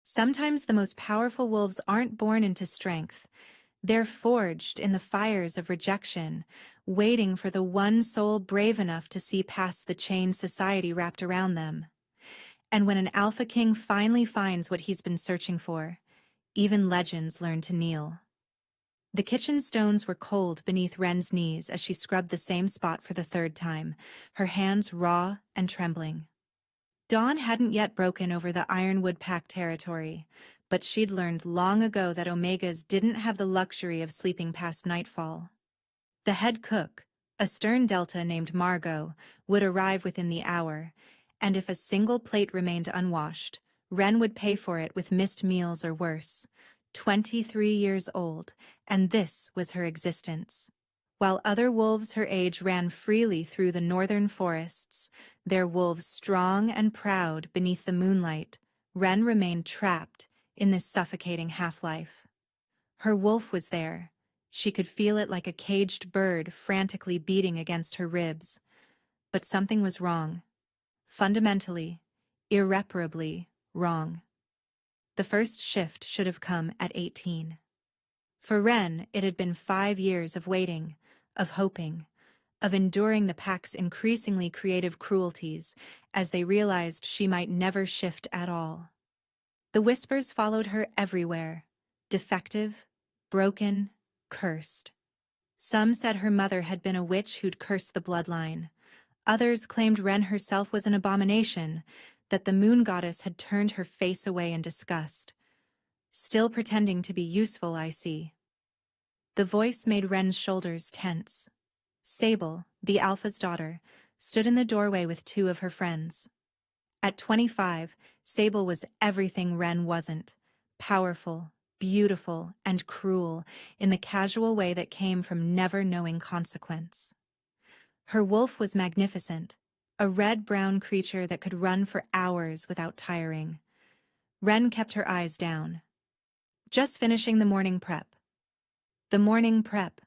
Sometimes the most powerful wolves aren't born into strength. They're forged in the fires of rejection, waiting for the one soul brave enough to see past the chain society wrapped around them. And when an alpha king finally finds what he's been searching for, even legends learn to kneel. The kitchen stones were cold beneath Wren's knees as she scrubbed the same spot for the third time, her hands raw and trembling. Dawn hadn't yet broken over the Ironwood Pack territory, but she'd learned long ago that Omegas didn't have the luxury of sleeping past nightfall. The head cook, a stern Delta named Margot, would arrive within the hour, and if a single plate remained unwashed, Wren would pay for it with missed meals or worse. 23 years old, and this was her existence. While other wolves her age ran freely through the northern forests, their wolves strong and proud beneath the moonlight, Wren remained trapped in this suffocating half-life. Her wolf was there. She could feel it like a caged bird frantically beating against her ribs. But something was wrong. Fundamentally, irreparably wrong. The first shift should have come at 18. For Wren, it had been 5 years of waiting, of hoping, of enduring the pack's increasingly creative cruelties as they realized she might never shift at all. The whispers followed her everywhere, defective, broken, cursed. Some said her mother had been a witch who'd cursed the bloodline. Others claimed Wren herself was an abomination, that the moon goddess had turned her face away in disgust. Still pretending to be useful, I see. The voice made Wren's shoulders tense. Sable, the Alpha's daughter, stood in the doorway with 2 of her friends. At 25, Sable was everything Wren wasn't. Powerful, beautiful, and cruel in the casual way that came from never knowing consequence. Her wolf was magnificent, a red-brown creature that could run for hours without tiring. Wren kept her eyes down. Just finishing the morning prep. The morning prep,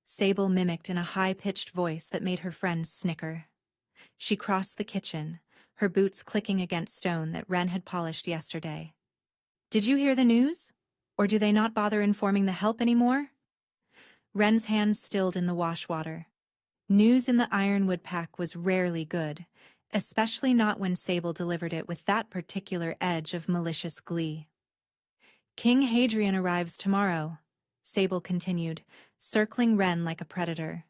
Sable mimicked in a high-pitched voice that made her friends snicker. She crossed the kitchen, her boots clicking against stone that Wren had polished yesterday. Did you hear the news? Or do they not bother informing the help anymore? Wren's hands stilled in the wash water. News in the Ironwood Pack was rarely good, especially not when Sable delivered it with that particular edge of malicious glee. King Hadrian arrives tomorrow, Sable continued, circling Wren like a predator.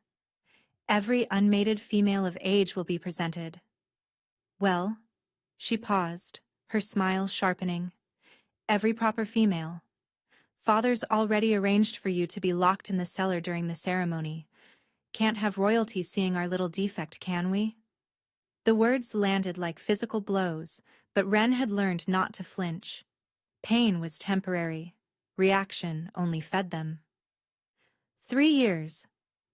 Every unmated female of age will be presented. Well, she paused, her smile sharpening. Every proper female. Father's already arranged for you to be locked in the cellar during the ceremony. Can't have royalty seeing our little defect, can we? The words landed like physical blows, but Wren had learned not to flinch. Pain was temporary. Reaction only fed them. 3 years,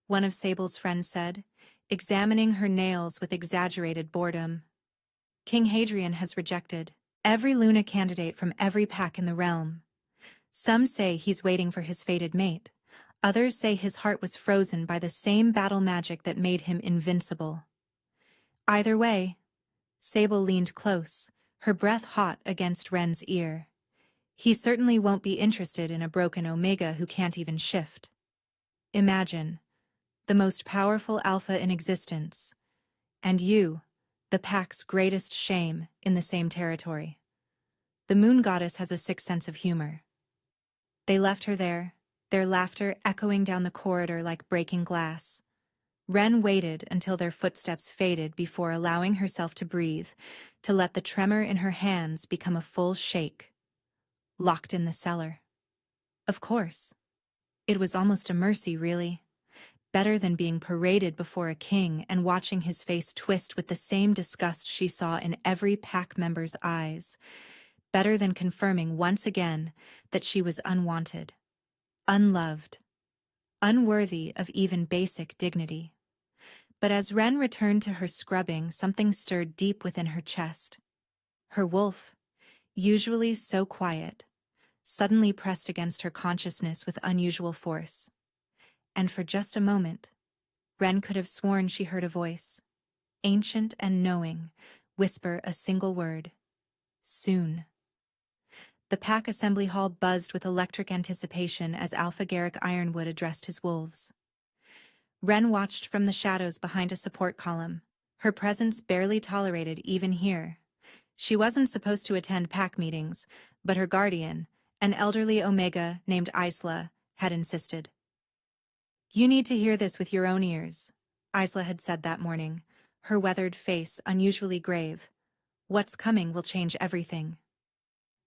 one of Sable's friends said, examining her nails with exaggerated boredom. King Hadrian has rejected every Luna candidate from every pack in the realm. Some say he's waiting for his fated mate. Others say his heart was frozen by the same battle magic that made him invincible. Either way, Sable leaned close, her breath hot against Wren's ear. He certainly won't be interested in a broken Omega who can't even shift. Imagine, the most powerful alpha in existence, and you, the pack's greatest shame, in the same territory. The moon goddess has a sick sense of humor. They left her there, their laughter echoing down the corridor like breaking glass. Wren waited until their footsteps faded before allowing herself to breathe, to let the tremor in her hands become a full shake. Locked in the cellar. Of course. It was almost a mercy, really. Better than being paraded before a king and watching his face twist with the same disgust she saw in every pack member's eyes. Better than confirming once again that she was unwanted, unloved, unworthy of even basic dignity. But as Wren returned to her scrubbing, something stirred deep within her chest. Her wolf, usually so quiet, suddenly pressed against her consciousness with unusual force. And for just a moment, Wren could have sworn she heard a voice, ancient and knowing, whisper a single word: soon. The pack assembly hall buzzed with electric anticipation as Alpha Garrick Ironwood addressed his wolves. Wren watched from the shadows behind a support column, her presence barely tolerated even here. She wasn't supposed to attend pack meetings, but her guardian, an elderly Omega named Isla, had insisted. "You need to hear this with your own ears," Isla had said that morning, her weathered face unusually grave. "What's coming will change everything."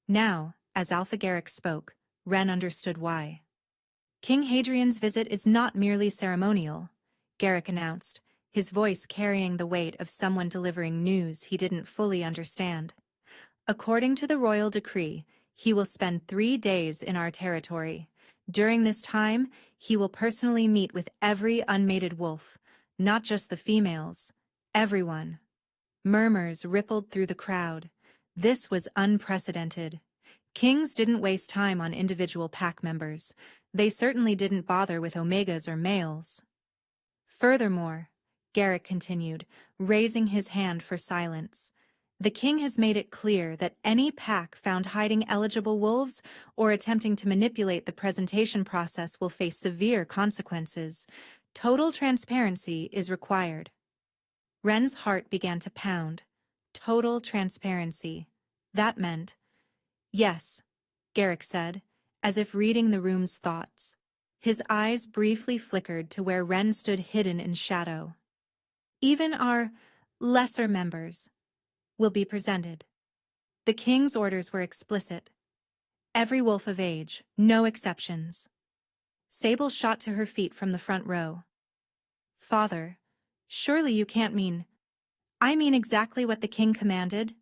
Now, as Alpha Garrick spoke, Wren understood why. "King Hadrian's visit is not merely ceremonial," Garrick announced, his voice carrying the weight of someone delivering news he didn't fully understand. "According to the royal decree, he will spend 3 days in our territory. During this time, he will personally meet with every unmated wolf, not just the females, everyone." Murmurs rippled through the crowd. This was unprecedented. Kings didn't waste time on individual pack members. They certainly didn't bother with Omegas or males. Furthermore, Garrick continued, raising his hand for silence, the king has made it clear that any pack found hiding eligible wolves or attempting to manipulate the presentation process will face severe consequences. Total transparency is required. Wren's heart began to pound. Total transparency. That meant, "Yes," Garrick said, as if reading the room's thoughts. His eyes briefly flickered to where Wren stood hidden in shadow. "Even our lesser members will be presented." The king's orders were explicit. Every wolf of age, no exceptions. Sable shot to her feet from the front row. "Father, surely you can't mean—" "I mean exactly what the king commanded."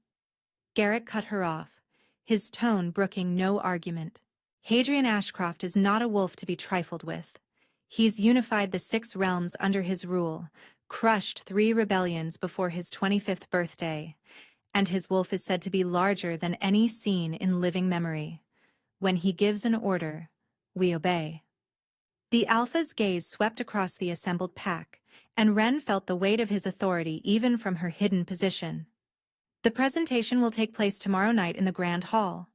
Garrick cut her off, his tone brooking no argument. "Hadrian Ashcroft is not a wolf to be trifled with. He's unified the 6 realms under his rule, crushed 3 rebellions before his 25th birthday, and his wolf is said to be larger than any seen in living memory. When he gives an order, we obey." The Alpha's gaze swept across the assembled pack, and Wren felt the weight of his authority even from her hidden position. "The presentation will take place tomorrow night in the Grand Hall.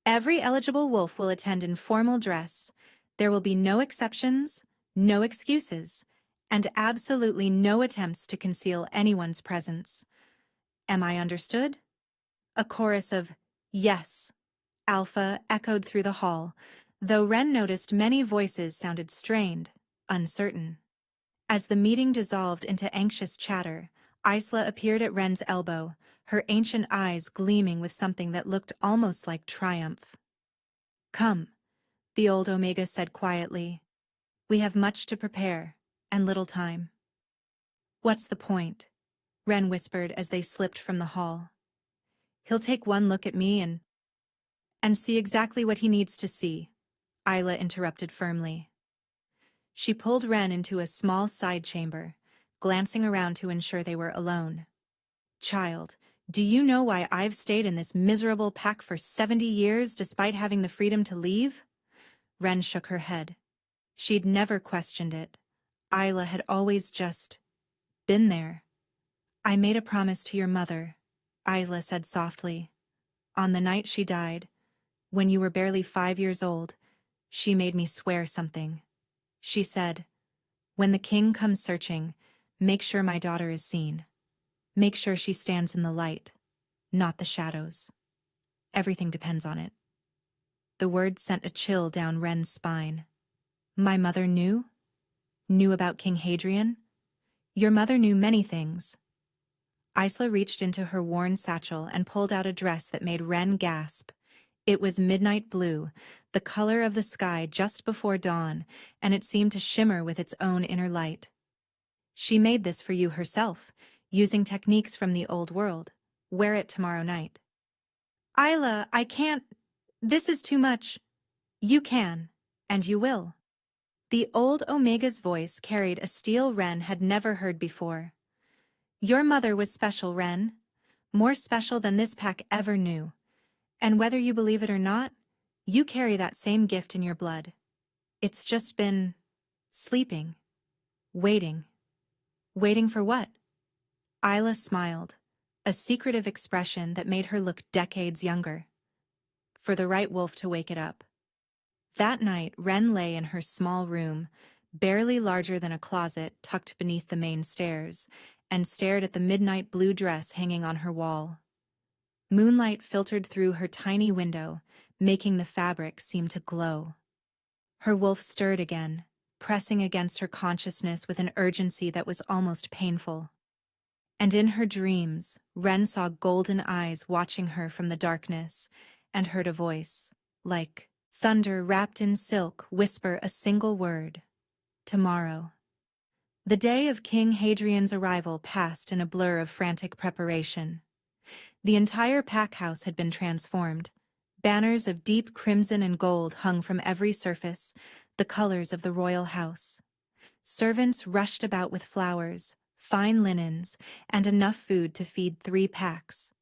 Every eligible wolf will attend in formal dress. There will be no exceptions, no excuses, and absolutely no attempts to conceal anyone's presence. Am I understood?" A chorus of "Yes," Alpha echoed through the hall, though Wren noticed many voices sounded strained, uncertain. As the meeting dissolved into anxious chatter, Isla appeared at Wren's elbow, her ancient eyes gleaming with something that looked almost like triumph. "Come," the old Omega said quietly. "We have much to prepare, and little time." "What's the point?" Wren whispered as they slipped from the hall. "He'll take one look at me and see exactly what he needs to see," Isla interrupted firmly. She pulled Wren into a small side chamber, glancing around to ensure they were alone. "Child, do you know why I've stayed in this miserable pack for 70 years despite having the freedom to leave?" Wren shook her head. She'd never questioned it. Isla had always just been there. "I made a promise to your mother," Isla said softly. "On the night she died, when you were barely 5 years old, she made me swear something. She said, 'When the king comes searching, make sure my daughter is seen. Make sure she stands in the light, not the shadows. Everything depends on it.'" The word sent a chill down Wren's spine. "My mother knew? Knew about King Hadrian? Your mother knew many things." Isla reached into her worn satchel and pulled out a dress that made Wren gasp. It was midnight blue, the color of the sky just before dawn, and it seemed to shimmer with its own inner light. "She made this for you herself, using techniques from the old world. Wear it tomorrow night." "Isla, I can't. This is too much." "You can, and you will." The old Omega's voice carried a steel Wren had never heard before. "Your mother was special, Wren. More special than this pack ever knew. And whether you believe it or not, you carry that same gift in your blood. It's just been sleeping, waiting." "Waiting for what?" Isla smiled, a secretive expression that made her look decades younger. for the right wolf to wake it up. That night, Wren lay in her small room, barely larger than a closet tucked beneath the main stairs, and stared at the midnight blue dress hanging on her wall. Moonlight filtered through her tiny window, making the fabric seem to glow. Her wolf stirred again, pressing against her consciousness with an urgency that was almost painful. And in her dreams, Wren saw golden eyes watching her from the darkness, and heard a voice, like thunder wrapped in silk, whisper a single word: tomorrow. The day of King Hadrian's arrival passed in a blur of frantic preparation. The entire pack house had been transformed. Banners of deep crimson and gold hung from every surface, the colors of the royal house. Servants rushed about with flowers, fine linens, and enough food to feed 3 packs.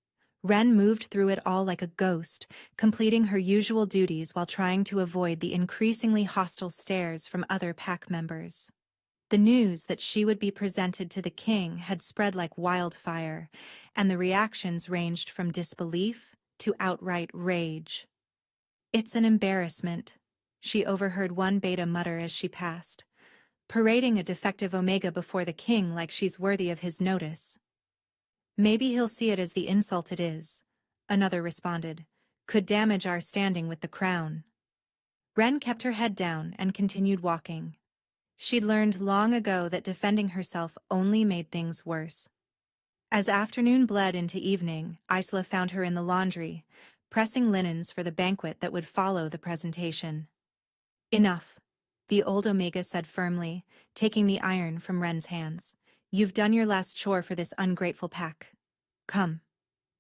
Wren moved through it all like a ghost, completing her usual duties while trying to avoid the increasingly hostile stares from other pack members. The news that she would be presented to the king had spread like wildfire, and the reactions ranged from disbelief to outright rage. "It's an embarrassment," she overheard one beta mutter as she passed, parading a defective omega before the king like she's worthy of his notice. "Maybe he'll see it as the insult it is," another responded. "Could damage our standing with the crown." Wren kept her head down and continued walking. She'd learned long ago that defending herself only made things worse. As afternoon bled into evening, Isla found her in the laundry, pressing linens for the banquet that would follow the presentation. "Enough," the old omega said firmly, taking the iron from Wren's hands. "You've done your last chore for this ungrateful pack. Come,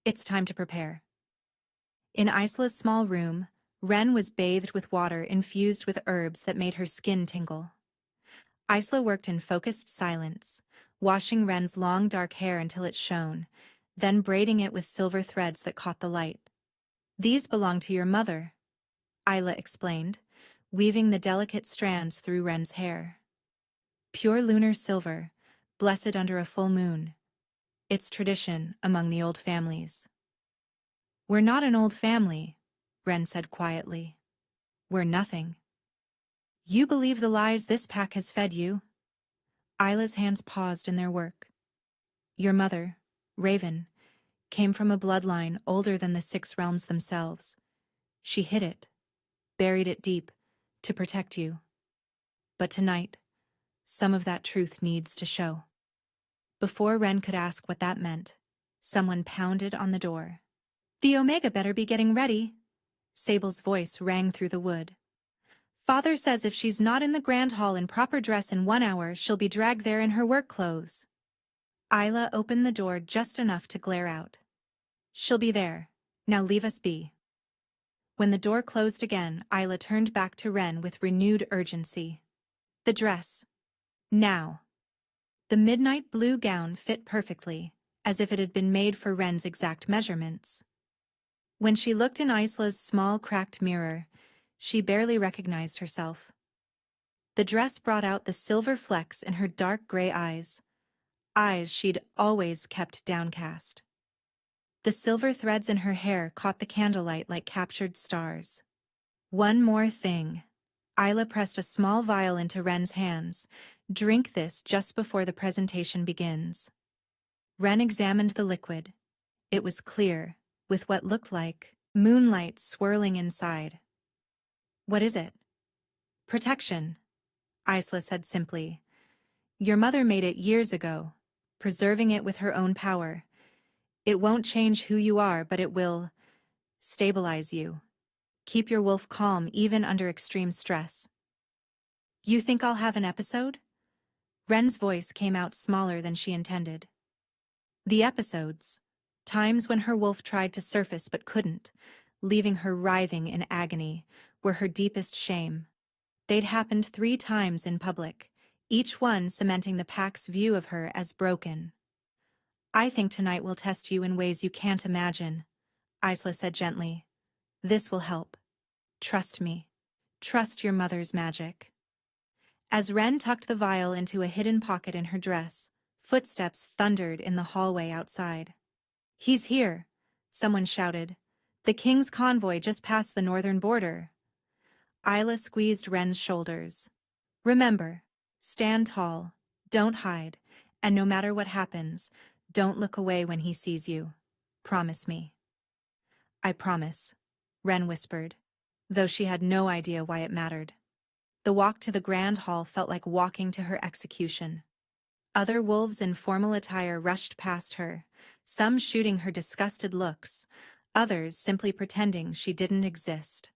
it's time to prepare." In Isla's small room, Wren was bathed with water infused with herbs that made her skin tingle. Isla worked in focused silence, washing Wren's long dark hair until it shone, then braiding it with silver threads that caught the light. "These belong to your mother," Isla explained, weaving the delicate strands through Wren's hair. "Pure lunar silver, blessed under a full moon. It's tradition among the old families." "We're not an old family," Wren said quietly. "We're nothing." "You believe the lies this pack has fed you?" Isla's hands paused in their work. "Your mother, Raven, came from a bloodline older than the 6 realms themselves. She hid it, buried it deep, to protect you. But tonight, some of that truth needs to show." Before Wren could ask what that meant, someone pounded on the door. "The Omega better be getting ready," Sable's voice rang through the wood. "Father says if she's not in the grand hall in proper dress in 1 hour, she'll be dragged there in her work clothes." Isla opened the door just enough to glare out. "She'll be there. Now leave us be." When the door closed again, Isla turned back to Wren with renewed urgency. "The dress. Now." The midnight blue gown fit perfectly, as if it had been made for Wren's exact measurements. When she looked in Isla's small cracked mirror, she barely recognized herself. The dress brought out the silver flecks in her dark gray eyes she'd always kept downcast. The silver threads in her hair caught the candlelight like captured stars. "One more thing." Isla pressed a small vial into Wren's hands. "Drink this just before the presentation begins." Wren examined the liquid. It was clear, with what looked like moonlight swirling inside. "What is it?" "Protection," Isla said simply. "Your mother made it years ago, preserving it with her own power. It won't change who you are, but it will stabilize you. Keep your wolf calm even under extreme stress." "You think I'll have an episode?" Wren's voice came out smaller than she intended. The episodes, times when her wolf tried to surface but couldn't, leaving her writhing in agony, were her deepest shame. They'd happened 3 times in public, each one cementing the pack's view of her as broken. "I think tonight will test you in ways you can't imagine," Isla said gently. "This will help. Trust me. Trust your mother's magic." As Wren tucked the vial into a hidden pocket in her dress, footsteps thundered in the hallway outside. "He's here," someone shouted. The king's convoy just passed the northern border. Isla squeezed Ren's shoulders. Remember, stand tall, don't hide, and no matter what happens, don't look away when he sees you. Promise me. I promise, Ren whispered, though she had no idea why it mattered. The walk to the grand hall felt like walking to her execution. Other wolves in formal attire rushed past her, some shooting her disgusted looks, others simply pretending she didn't exist.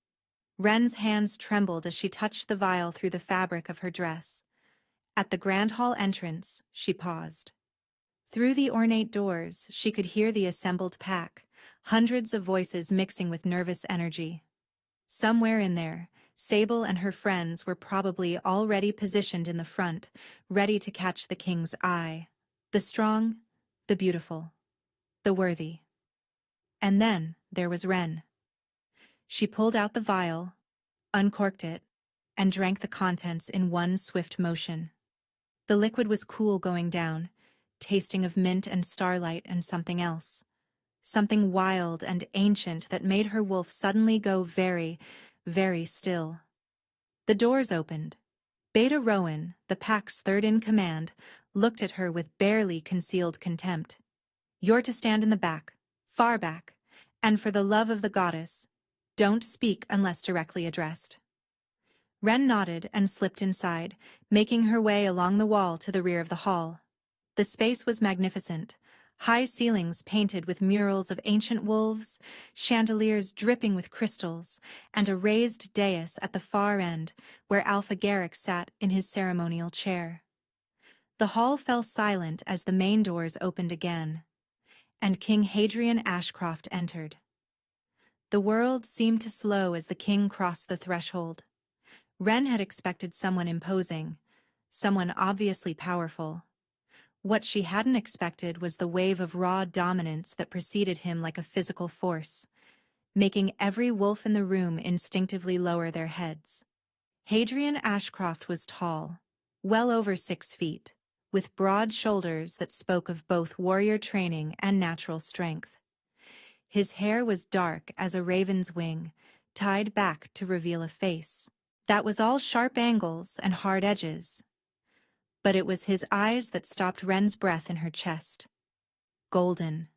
Ren's hands trembled as she touched the vial through the fabric of her dress. At the grand hall entrance, she paused. Through the ornate doors, she could hear the assembled pack, hundreds of voices mixing with nervous energy. Somewhere in there, Sable and her friends were probably already positioned in the front, ready to catch the king's eye. The strong, the beautiful, the worthy. And then there was Ren. She pulled out the vial, uncorked it, and drank the contents in one swift motion. The liquid was cool going down, tasting of mint and starlight and something else. Something wild and ancient that made her wolf suddenly go very, very still. The doors opened. Beta Rowan, the pack's third in command, looked at her with barely concealed contempt. You're to stand in the back, far back, and for the love of the goddess, don't speak unless directly addressed. Ren nodded and slipped inside, making her way along the wall to the rear of the hall. The space was magnificent. High ceilings painted with murals of ancient wolves, chandeliers dripping with crystals, and a raised dais at the far end where Alpha Garrick sat in his ceremonial chair. The hall fell silent as the main doors opened again, and King Hadrian Ashcroft entered. The world seemed to slow as the king crossed the threshold. Ren had expected someone imposing, someone obviously powerful. What she hadn't expected was the wave of raw dominance that preceded him like a physical force, making every wolf in the room instinctively lower their heads. Hadrian Ashcroft was tall, well over 6 feet, with broad shoulders that spoke of both warrior training and natural strength. His hair was dark as a raven's wing, tied back to reveal a face that was all sharp angles and hard edges. But it was his eyes that stopped Ren's breath in her chest. Golden.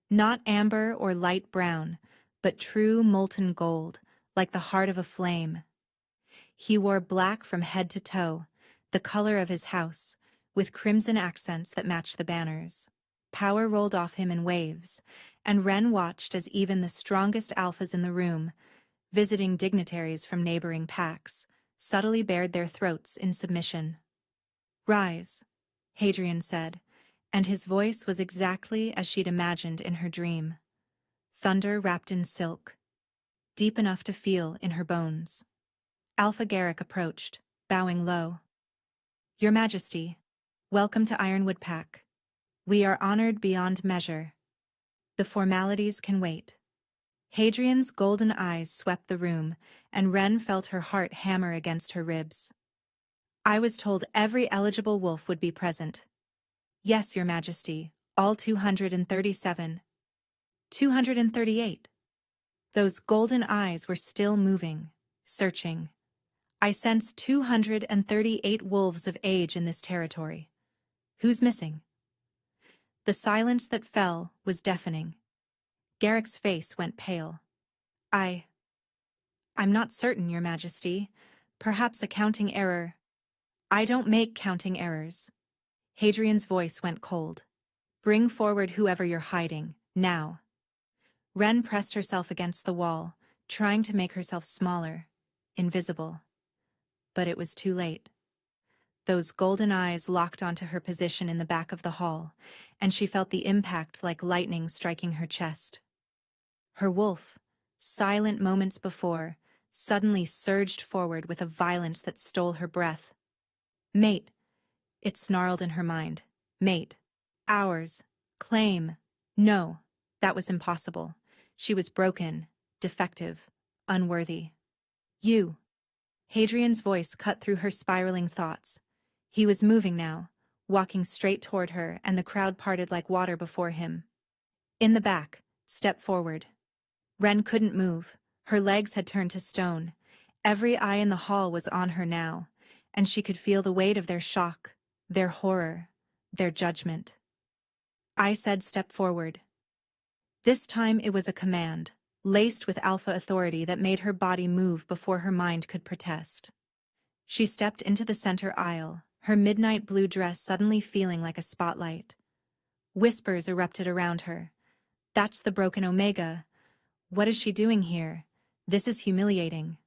Not amber or light brown, but true molten gold, like the heart of a flame. He wore black from head to toe, the color of his house, with crimson accents that matched the banners. Power rolled off him in waves, and Ren watched as even the strongest alphas in the room, visiting dignitaries from neighboring packs, subtly bared their throats in submission. Rise, Hadrian said, and his voice was exactly as she'd imagined in her dream. Thunder wrapped in silk, deep enough to feel in her bones. Alpha Garrick approached, bowing low. Your Majesty, welcome to Ironwood Pack. We are honored beyond measure. The formalities can wait. Hadrian's golden eyes swept the room, and Ren felt her heart hammer against her ribs. I was told every eligible wolf would be present. Yes, Your Majesty, all 237. 238. Those golden eyes were still moving, searching. I sense 238 wolves of age in this territory. Who's missing? The silence that fell was deafening. Garrick's face went pale. I'm not certain, Your Majesty. Perhaps a counting error. I don't make counting errors. Hadrian's voice went cold. Bring forward whoever you're hiding, now. Ren pressed herself against the wall, trying to make herself smaller, invisible. But it was too late. Those golden eyes locked onto her position in the back of the hall, and she felt the impact like lightning striking her chest. Her wolf, silent moments before, suddenly surged forward with a violence that stole her breath. Mate, it snarled in her mind. Mate. Ours. Claim. No, that was impossible. She was broken, defective, unworthy. You. Hadrian's voice cut through her spiraling thoughts. He was moving now, walking straight toward her, and the crowd parted like water before him. In the back, step forward. Wren couldn't move. Her legs had turned to stone. Every eye in the hall was on her now, and she could feel the weight of their shock, their horror, their judgment. I said, "Step forward." This time it was a command, laced with alpha authority that made her body move before her mind could protest. She stepped into the center aisle, her midnight blue dress suddenly feeling like a spotlight. Whispers erupted around her. "That's the broken Omega. What is she doing here? This is humiliating."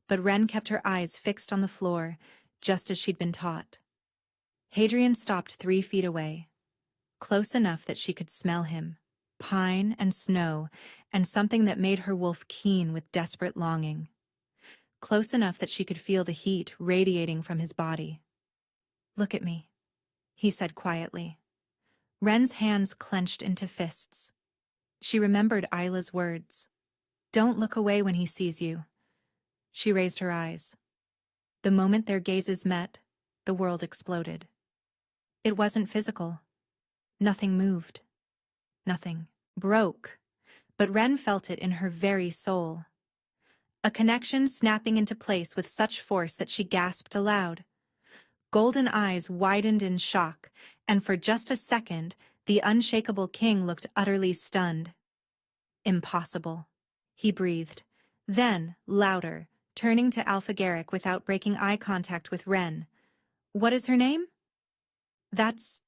But Wren kept her eyes fixed on the floor, just as she'd been taught. Hadrian stopped 3 feet away, close enough that she could smell him, pine and snow, and something that made her wolf keen with desperate longing. Close enough that she could feel the heat radiating from his body. "Look at me," he said quietly. Wren's hands clenched into fists. She remembered Isla's words. "Don't look away when he sees you." She raised her eyes. The moment their gazes met, the world exploded. It wasn't physical. Nothing moved. Nothing broke. But Wren felt it in her very soul. A connection snapping into place with such force that she gasped aloud. Golden eyes widened in shock, and for just a second, the unshakable king looked utterly stunned. "Impossible," he breathed. Then, louder, turning to Alpha-Garrick without breaking eye contact with Wren. "What is her name?" That's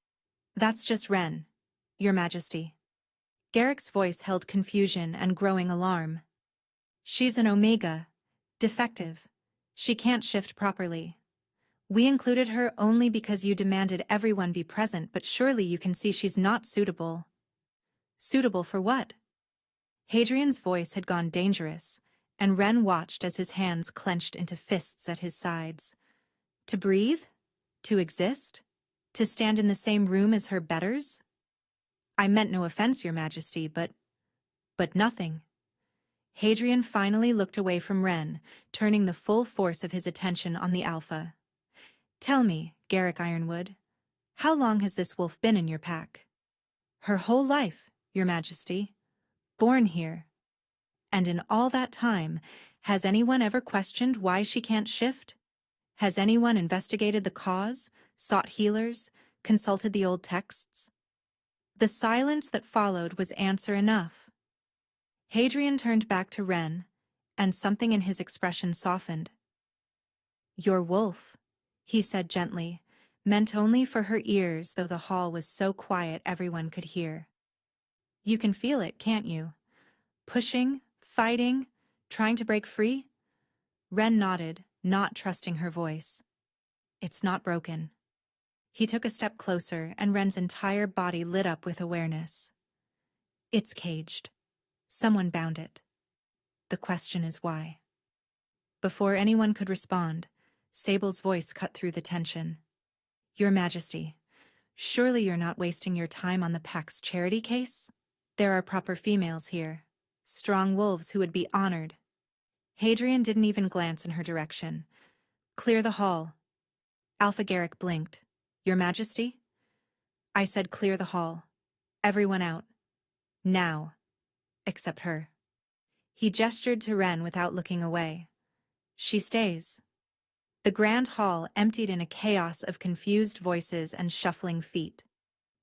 just Wren, Your Majesty." Garrick's voice held confusion and growing alarm. "She's an Omega. Defective. She can't shift properly. We included her only because you demanded everyone be present, but surely you can see she's not suitable." "Suitable for what?" Hadrian's voice had gone dangerous, and Wren watched as his hands clenched into fists at his sides. "To breathe? To exist? To stand in the same room as her betters?" "I meant no offense, Your Majesty, but nothing." Hadrian finally looked away from Wren, turning the full force of his attention on the Alpha. "Tell me, Garrick Ironwood, how long has this wolf been in your pack?" "Her whole life, Your Majesty. Born here. And in all that time, has anyone ever questioned why she can't shift? Has anyone investigated the cause, sought healers, consulted the old texts?" The silence that followed was answer enough. Hadrian turned back to Wren, and something in his expression softened. "Your wolf," he said gently, meant only for her ears, though the hall was so quiet everyone could hear. "You can feel it, can't you? Pushing, fighting, trying to break free?" Wren nodded, not trusting her voice. "It's not broken." He took a step closer, and Wren's entire body lit up with awareness. "It's caged. Someone bound it. The question is why." Before anyone could respond, Sable's voice cut through the tension. "Your Majesty, surely you're not wasting your time on the pack's charity case? There are proper females here. Strong wolves who would be honored." Hadrian didn't even glance in her direction. "Clear the hall." Alpha-Garrick blinked. "Your Majesty?" "I said clear the hall. Everyone out. Now. Except her." He gestured to Wren without looking away. "She stays." The grand hall emptied in a chaos of confused voices and shuffling feet.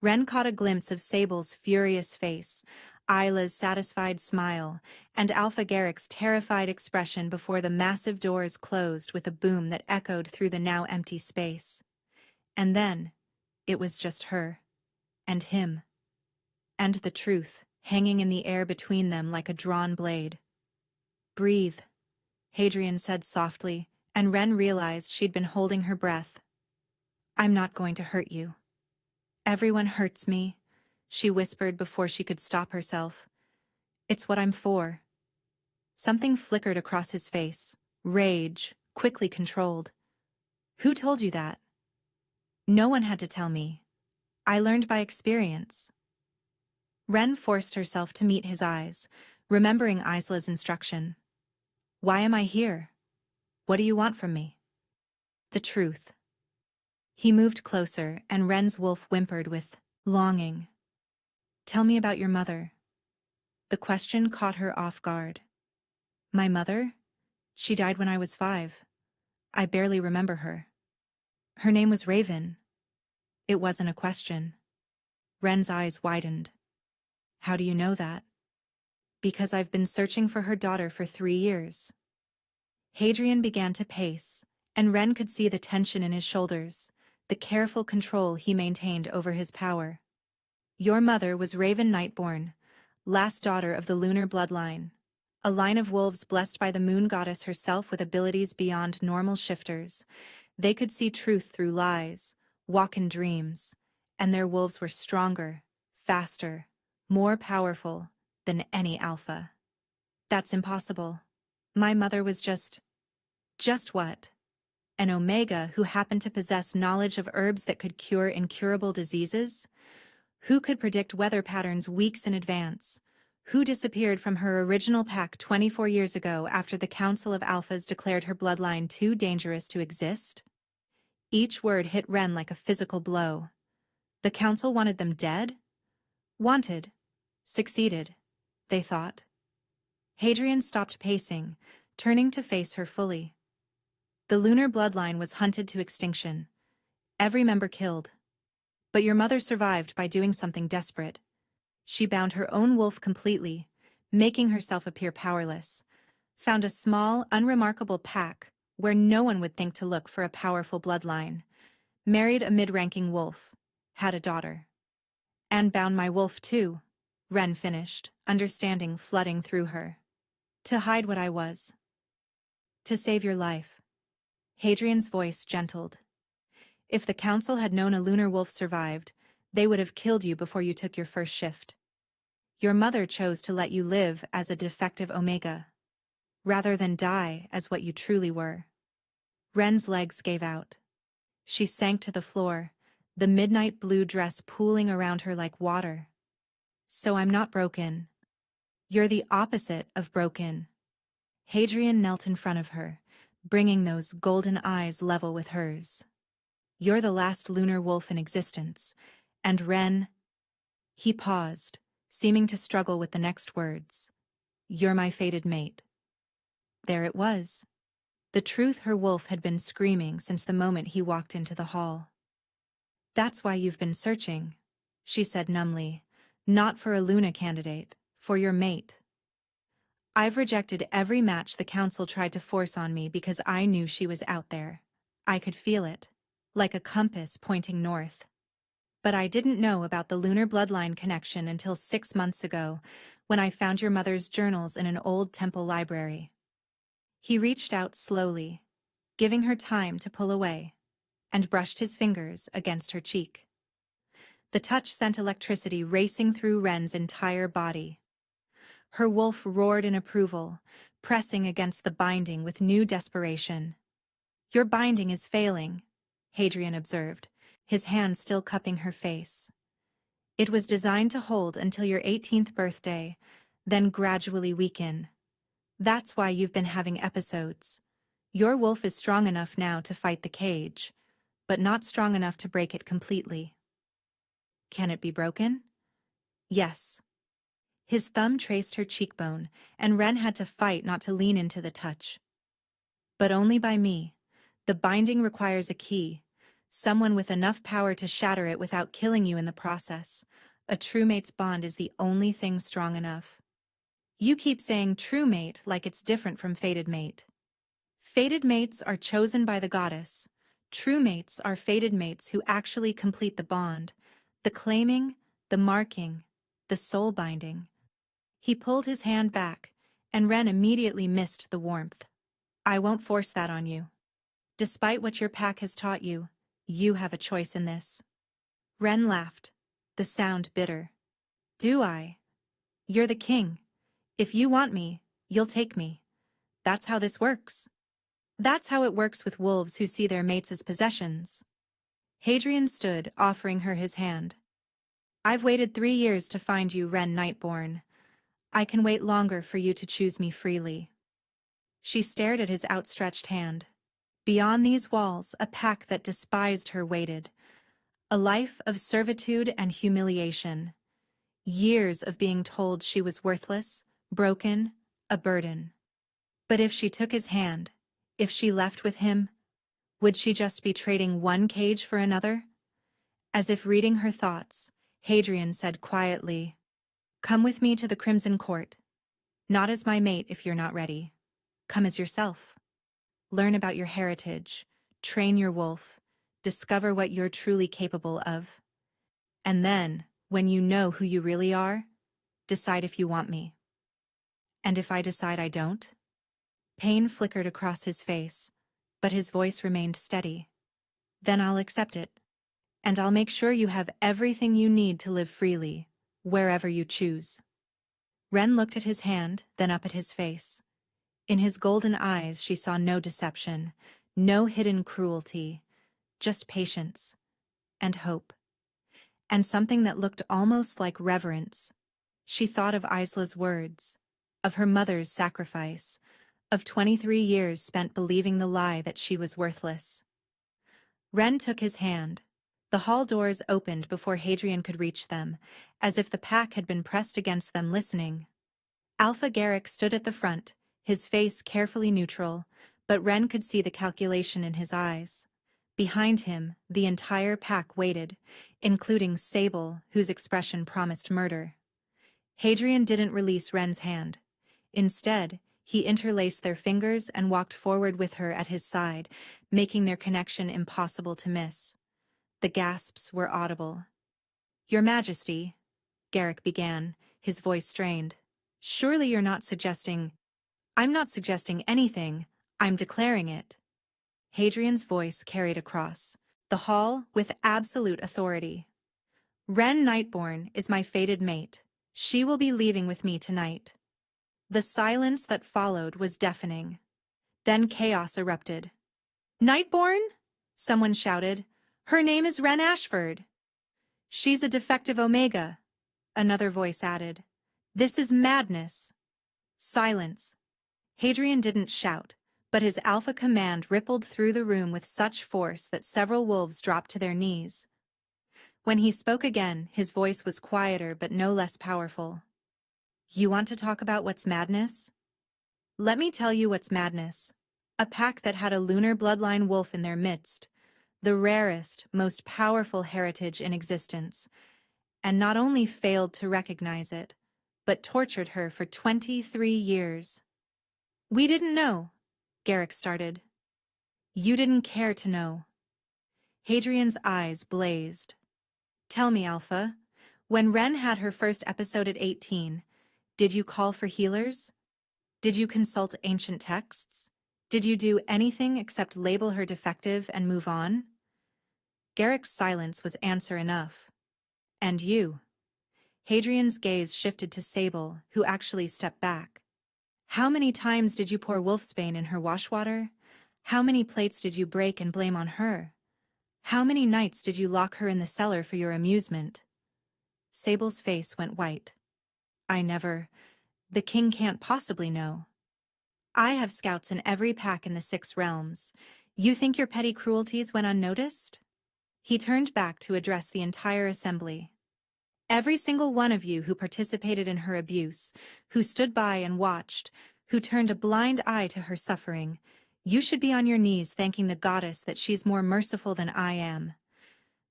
Wren caught a glimpse of Sable's furious face, Isla's satisfied smile, and Alpha-Garrick's terrified expression before the massive doors closed with a boom that echoed through the now empty space. And then, it was just her. And him. And the truth, hanging in the air between them like a drawn blade. "Breathe," Hadrian said softly, and Wren realized she'd been holding her breath. "I'm not going to hurt you." "Everyone hurts me," she whispered before she could stop herself. "It's what I'm for." Something flickered across his face, rage, quickly controlled. "Who told you that?" "No one had to tell me. I learned by experience." Wren forced herself to meet his eyes, remembering Isla's instruction. "Why am I here? What do you want from me?" "The truth." He moved closer, and Wren's wolf whimpered with longing. "Tell me about your mother." The question caught her off guard. My mother? She died when I was 5. I barely remember her. Her name was Raven. It wasn't a question. Ren's eyes widened. How do you know that? Because I've been searching for her daughter for 3 years. Hadrian began to pace, and Ren could see the tension in his shoulders, the careful control he maintained over his power. Your mother was Raven Nightborn, last daughter of the lunar bloodline, a line of wolves blessed by the moon goddess herself with abilities beyond normal shifters. They could see truth through lies, walk in dreams, and their wolves were stronger, faster, more powerful than any alpha. That's impossible. My mother was just what? An omega who happened to possess knowledge of herbs that could cure incurable diseases? Who could predict weather patterns weeks in advance? Who disappeared from her original pack 24 years ago after the Council of Alphas declared her bloodline too dangerous to exist? Each word hit Ren like a physical blow. The Council wanted them dead? Wanted. Succeeded, they thought. Hadrian stopped pacing, turning to face her fully. The lunar bloodline was hunted to extinction. Every member killed. But your mother survived by doing something desperate. She bound her own wolf completely, making herself appear powerless. Found a small, unremarkable pack where no one would think to look for a powerful bloodline. Married a mid-ranking wolf. Had a daughter. And bound my wolf too, Ren finished, understanding flooding through her. To hide what I was. To save your life. Hadrian's voice gentled. If the council had known a lunar wolf survived, they would have killed you before you took your first shift. Your mother chose to let you live as a defective omega, rather than die as what you truly were. Ren's legs gave out. She sank to the floor, the midnight blue dress pooling around her like water. So I'm not broken. You're the opposite of broken. Hadrian knelt in front of her, bringing those golden eyes level with hers. You're the last lunar wolf in existence, and Ren... He paused, seeming to struggle with the next words. You're my fated mate. There it was. The truth her wolf had been screaming since the moment he walked into the hall. That's why you've been searching, she said numbly. Not for a Luna candidate, for your mate. I've rejected every match the council tried to force on me because I knew she was out there. I could feel it, like a compass pointing north. But I didn't know about the lunar bloodline connection until 6 months ago, when I found your mother's journals in an old temple library. He reached out slowly, giving her time to pull away, and brushed his fingers against her cheek. The touch sent electricity racing through Ren's entire body. Her wolf roared in approval, pressing against the binding with new desperation. Your binding is failing, Hadrian observed, his hand still cupping her face. It was designed to hold until your 18th birthday, then gradually weaken. That's why you've been having episodes. Your wolf is strong enough now to fight the cage, but not strong enough to break it completely. Can it be broken? Yes. His thumb traced her cheekbone, and Ren had to fight not to lean into the touch. But only by me. The binding requires a key, someone with enough power to shatter it without killing you in the process. A true mate's bond is the only thing strong enough. You keep saying true mate like it's different from fated mate. Fated mates are chosen by the goddess. True mates are fated mates who actually complete the bond, the claiming, the marking, the soul binding. He pulled his hand back, and Ren immediately missed the warmth. I won't force that on you. Despite what your pack has taught you, you have a choice in this. Ren laughed, the sound bitter. Do I? You're the king. If you want me, you'll take me. That's how this works. That's how it works with wolves who see their mates as possessions. Hadrian stood, offering her his hand. I've waited 3 years to find you, Ren Nightborn. I can wait longer for you to choose me freely. She stared at his outstretched hand. Beyond these walls, a pack that despised her waited. A life of servitude and humiliation. Years of being told she was worthless, broken, a burden. But if she took his hand, if she left with him, would she just be trading one cage for another? As if reading her thoughts, Hadrian said quietly, "Come with me to the Crimson Court. Not as my mate if you're not ready. Come as yourself. Learn about your heritage, train your wolf, discover what you're truly capable of. And then, when you know who you really are, decide if you want me. And if I decide I don't?" Pain flickered across his face, but his voice remained steady. "Then I'll accept it. And I'll make sure you have everything you need to live freely, wherever you choose." Ren looked at his hand, then up at his face. In his golden eyes she saw no deception, no hidden cruelty, just patience and hope. And something that looked almost like reverence. She thought of Isla's words, of her mother's sacrifice, of 23 years spent believing the lie that she was worthless. Ren took his hand. The hall doors opened before Hadrian could reach them, as if the pack had been pressed against them listening. Alpha Garrick stood at the front, his face carefully neutral, but Ren could see the calculation in his eyes. Behind him, the entire pack waited, including Sable, whose expression promised murder. Hadrian didn't release Ren's hand. Instead, he interlaced their fingers and walked forward with her at his side, making their connection impossible to miss. The gasps were audible. "Your Majesty," Garrick began, his voice strained. "Surely you're not suggesting—" "I'm not suggesting anything, I'm declaring it." Hadrian's voice carried across the hall with absolute authority. "Ren Nightborn is my fated mate. She will be leaving with me tonight." The silence that followed was deafening. Then chaos erupted. "Nightborn?" someone shouted. "Her name is Ren Ashford." "She's a defective Omega," another voice added. "This is madness." Silence. Hadrian didn't shout, but his alpha command rippled through the room with such force that several wolves dropped to their knees. When he spoke again, his voice was quieter but no less powerful. "You want to talk about what's madness? Let me tell you what's madness. A pack that had a lunar bloodline wolf in their midst, the rarest, most powerful heritage in existence, and not only failed to recognize it, but tortured her for 23 years. We didn't know," Garrick started. "You didn't care to know." Hadrian's eyes blazed. "Tell me, Alpha, when Ren had her first episode at 18, did you call for healers? Did you consult ancient texts? Did you do anything except label her defective and move on?" Garrick's silence was answer enough. "And you?" Hadrian's gaze shifted to Sable, who actually stepped back. "How many times did you pour wolfsbane in her washwater? How many plates did you break and blame on her? How many nights did you lock her in the cellar for your amusement?" Sable's face went white. "I never. The king can't possibly know. I have scouts in every pack in the 6 realms. You think your petty cruelties went unnoticed?" He turned back to address the entire assembly. "Every single one of you who participated in her abuse, who stood by and watched, who turned a blind eye to her suffering, you should be on your knees thanking the goddess that she's more merciful than I am.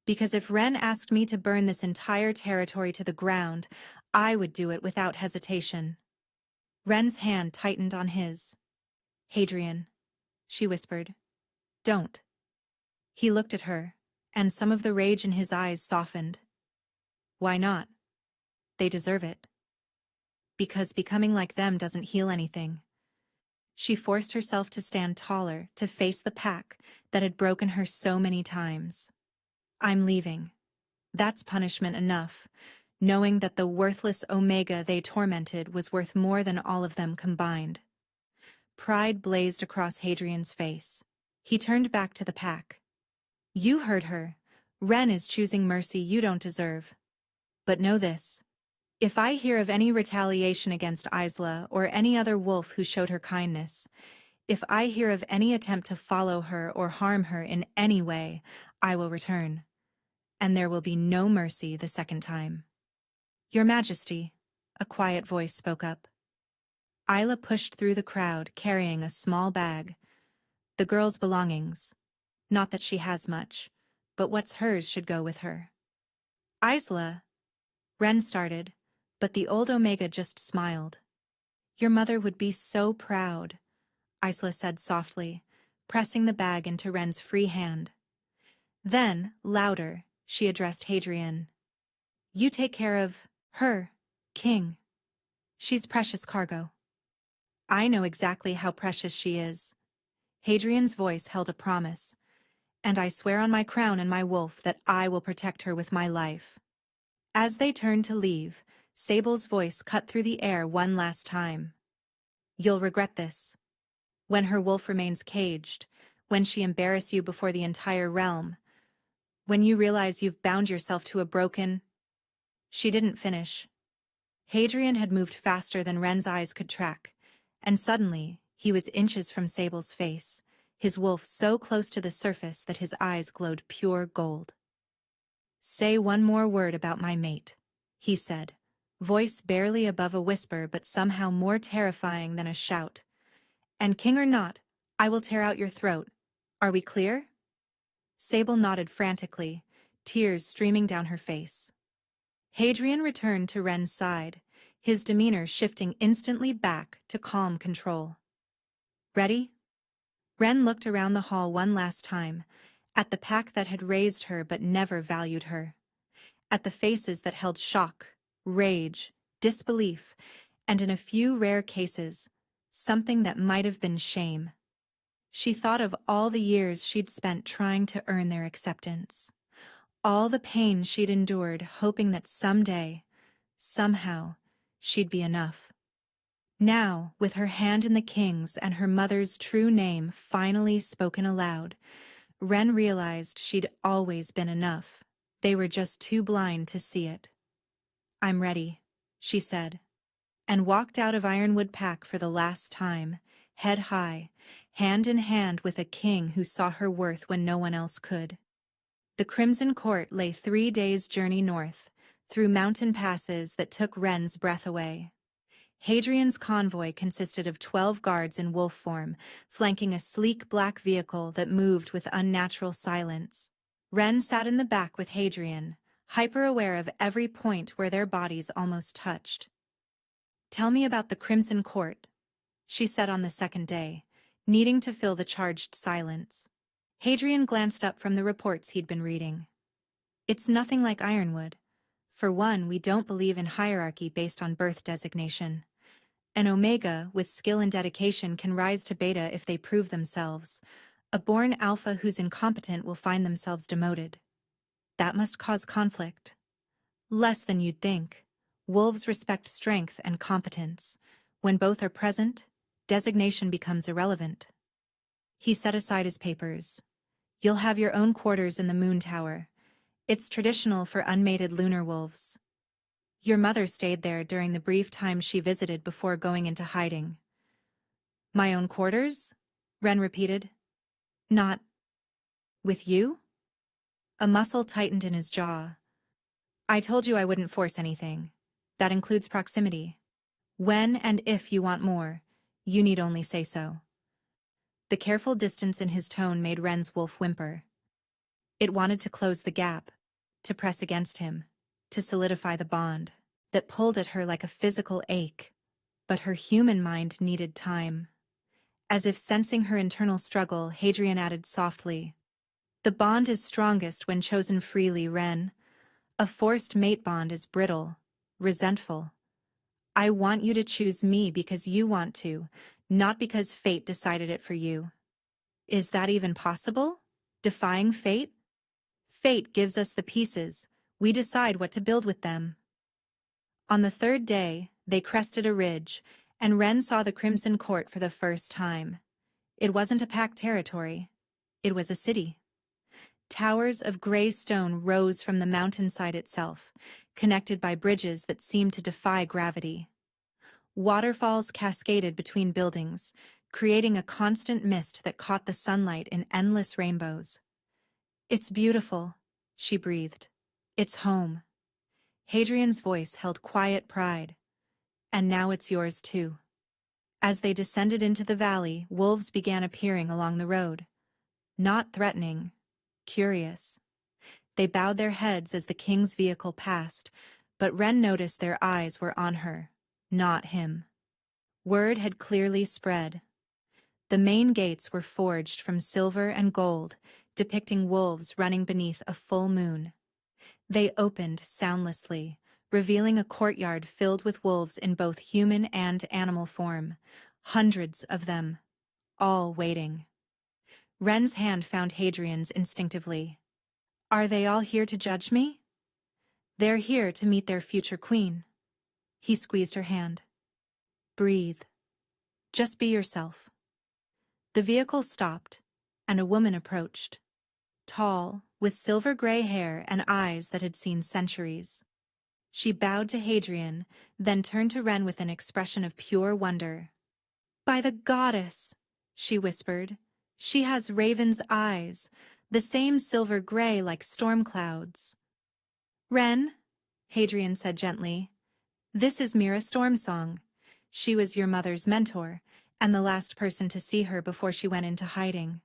Because if Ren asked me to burn this entire territory to the ground, I would do it without hesitation." Ren's hand tightened on his. "Hadrian," she whispered, "don't." He looked at her, and some of the rage in his eyes softened. "Why not? They deserve it." "Because becoming like them doesn't heal anything." She forced herself to stand taller, to face the pack that had broken her so many times. "I'm leaving. That's punishment enough, knowing that the worthless Omega they tormented was worth more than all of them combined." Pride blazed across Hadrian's face. He turned back to the pack. "You heard her. Ren is choosing mercy you don't deserve. But know this. If I hear of any retaliation against Isla or any other wolf who showed her kindness, if I hear of any attempt to follow her or harm her in any way, I will return. And there will be no mercy the second time." Your Majesty, a quiet voice spoke up. Isla pushed through the crowd, carrying a small bag. The girl's belongings. Not that she has much, but what's hers should go with her. Isla, Ren started, but the old Omega just smiled. Your mother would be so proud, Isla said softly, pressing the bag into Ren's free hand. Then, louder, she addressed Hadrian. You take care of her, King. She's precious cargo. I know exactly how precious she is. Hadrian's voice held a promise, and I swear on my crown and my wolf that I will protect her with my life. As they turned to leave, Sable's voice cut through the air one last time. You'll regret this. When her wolf remains caged, when she embarrasses you before the entire realm, when you realize you've bound yourself to a broken... She didn't finish. Hadrian had moved faster than Ren's eyes could track, and suddenly, he was inches from Sable's face, his wolf so close to the surface that his eyes glowed pure gold. Say one more word about my mate, he said, voice barely above a whisper but somehow more terrifying than a shout. And king or not, I will tear out your throat. Are we clear? Sable nodded frantically, tears streaming down her face. Hadrian returned to Ren's side, his demeanor shifting instantly back to calm control. Ready? Ren looked around the hall one last time, at the pack that had raised her but never valued her. At the faces that held shock, rage, disbelief, and in a few rare cases, something that might have been shame. She thought of all the years she'd spent trying to earn their acceptance. All the pain she'd endured hoping that someday, somehow, she'd be enough. Now, with her hand in the king's and her mother's true name finally spoken aloud, Ren realized she'd always been enough. They were just too blind to see it. I'm ready, she said, and walked out of Ironwood Pack for the last time, head high, hand in hand with a king who saw her worth when no one else could. The Crimson Court lay 3 days' journey north, through mountain passes that took Ren's breath away. Hadrian's convoy consisted of 12 guards in wolf form, flanking a sleek black vehicle that moved with unnatural silence. Ren sat in the back with Hadrian, hyper-aware of every point where their bodies almost touched. Tell me about the Crimson Court, she said on the second day, needing to fill the charged silence. Hadrian glanced up from the reports he'd been reading. It's nothing like Ironwood. For one, we don't believe in hierarchy based on birth designation. An Omega with skill and dedication can rise to Beta if they prove themselves. A born Alpha who's incompetent will find themselves demoted. That must cause conflict. Less than you'd think. Wolves respect strength and competence. When both are present, designation becomes irrelevant. He set aside his papers. You'll have your own quarters in the Moon Tower. It's traditional for unmated lunar wolves. Your mother stayed there during the brief time she visited before going into hiding. My own quarters? Ren repeated. Not with you? A muscle tightened in his jaw. I told you I wouldn't force anything. That includes proximity. When and if you want more, you need only say so. The careful distance in his tone made Ren's wolf whimper. It wanted to close the gap, to press against him, to solidify the bond that pulled at her like a physical ache. But her human mind needed time. As if sensing her internal struggle, Hadrian added softly, the bond is strongest when chosen freely, Ren. A forced mate bond is brittle, resentful. I want you to choose me because you want to, not because fate decided it for you. Is that even possible? Defying fate? Fate gives us the pieces. We decide what to build with them. On the third day, they crested a ridge, and Ren saw the Crimson Court for the first time. It wasn't a packed territory. It was a city. Towers of gray stone rose from the mountainside itself, connected by bridges that seemed to defy gravity. Waterfalls cascaded between buildings, creating a constant mist that caught the sunlight in endless rainbows. It's beautiful, she breathed. It's home. Hadrian's voice held quiet pride. And now it's yours too. As they descended into the valley, wolves began appearing along the road. Not threatening, curious. They bowed their heads as the king's vehicle passed, but Ren noticed their eyes were on her, not him. Word had clearly spread. The main gates were forged from silver and gold, depicting wolves running beneath a full moon. They opened soundlessly, revealing a courtyard filled with wolves in both human and animal form, hundreds of them, all waiting. Ren's hand found Hadrian's instinctively. Are they all here to judge me? They're here to meet their future queen. He squeezed her hand. Breathe. Just be yourself. The vehicle stopped, and a woman approached. Tall, with silver-gray hair and eyes that had seen centuries. She bowed to Hadrian, then turned to Ren with an expression of pure wonder. By the goddess, she whispered. She has raven's eyes, the same silver-gray like storm clouds. Ren, Hadrian said gently, this is Mira Stormsong. She was your mother's mentor, and the last person to see her before she went into hiding.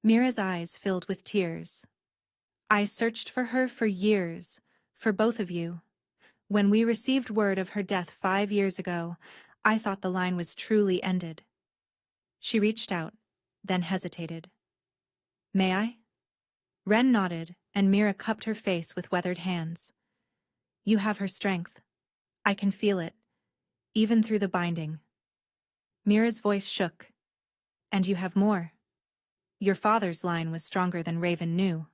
Mira's eyes filled with tears. I searched for her for years, for both of you. When we received word of her death 5 years ago, I thought the line was truly ended. She reached out, then hesitated. May I? Ren nodded, and Mira cupped her face with weathered hands. You have her strength. I can feel it, even through the binding. Mira's voice shook. And you have more. Your father's line was stronger than Raven knew.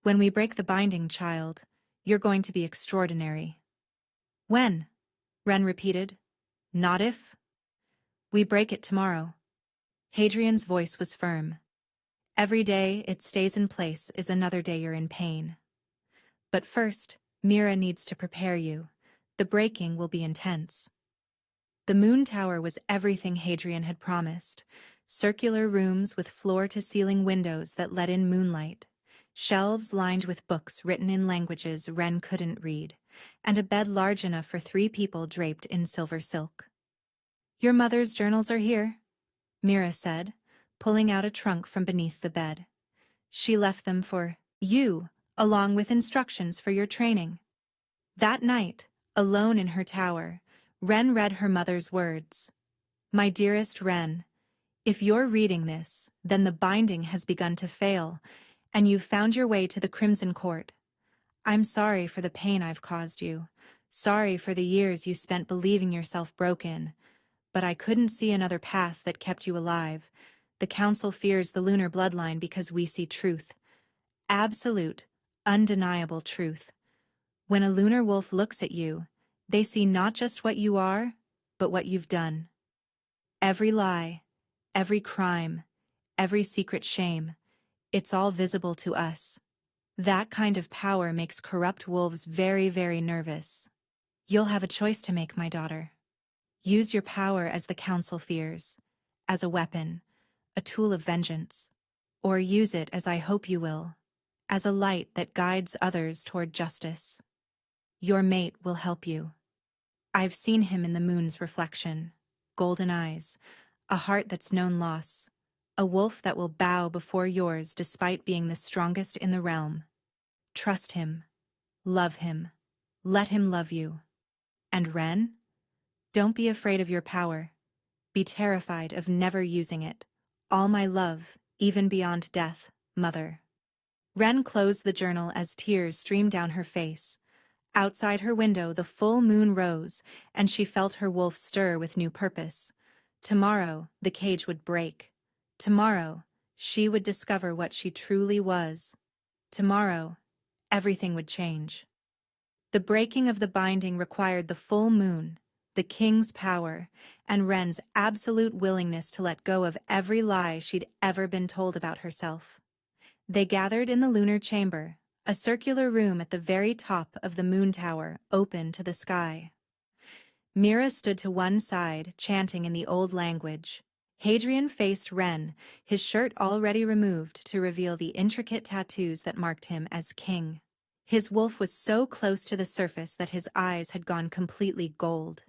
When we break the binding, child, you're going to be extraordinary. When? Ren repeated. Not if. We break it tomorrow. Hadrian's voice was firm. Every day it stays in place is another day you're in pain. But first, Mira needs to prepare you. The breaking will be intense. The moon tower was everything Hadrian had promised. Circular rooms with floor-to-ceiling windows that let in moonlight, shelves lined with books written in languages Ren couldn't read, and a bed large enough for 3 people draped in silver silk. Your mother's journals are here, Mira said, pulling out a trunk from beneath the bed. She left them for you, along with instructions for your training. That night, alone in her tower, Ren read her mother's words. My dearest Ren, if you're reading this, then the binding has begun to fail, and you've found your way to the Crimson Court. I'm sorry for the pain I've caused you. Sorry for the years you spent believing yourself broken. But I couldn't see another path that kept you alive. The Council fears the lunar bloodline because we see truth. Absolute, undeniable truth. When a lunar wolf looks at you, they see not just what you are, but what you've done. Every lie, every crime, every secret shame, it's all visible to us. That kind of power makes corrupt wolves very, very nervous. You'll have a choice to make, my daughter. Use your power as the Council fears, as a weapon, a tool of vengeance. Or use it as I hope you will, as a light that guides others toward justice. Your mate will help you. I've seen him in the moon's reflection, golden eyes, a heart that's known loss, a wolf that will bow before yours despite being the strongest in the realm. Trust him, love him, let him love you. And Ren? Don't be afraid of your power. Be terrified of never using it. All my love, even beyond death, Mother. Ren closed the journal as tears streamed down her face. Outside her window, the full moon rose, and she felt her wolf stir with new purpose. Tomorrow, the cage would break. Tomorrow, she would discover what she truly was. Tomorrow, everything would change. The breaking of the binding required the full moon, the king's power, and Ren's absolute willingness to let go of every lie she'd ever been told about herself. They gathered in the lunar chamber, a circular room at the very top of the moon tower, open to the sky. Mira stood to one side, chanting in the old language. Hadrian faced Ren, his shirt already removed to reveal the intricate tattoos that marked him as king. His wolf was so close to the surface that his eyes had gone completely gold.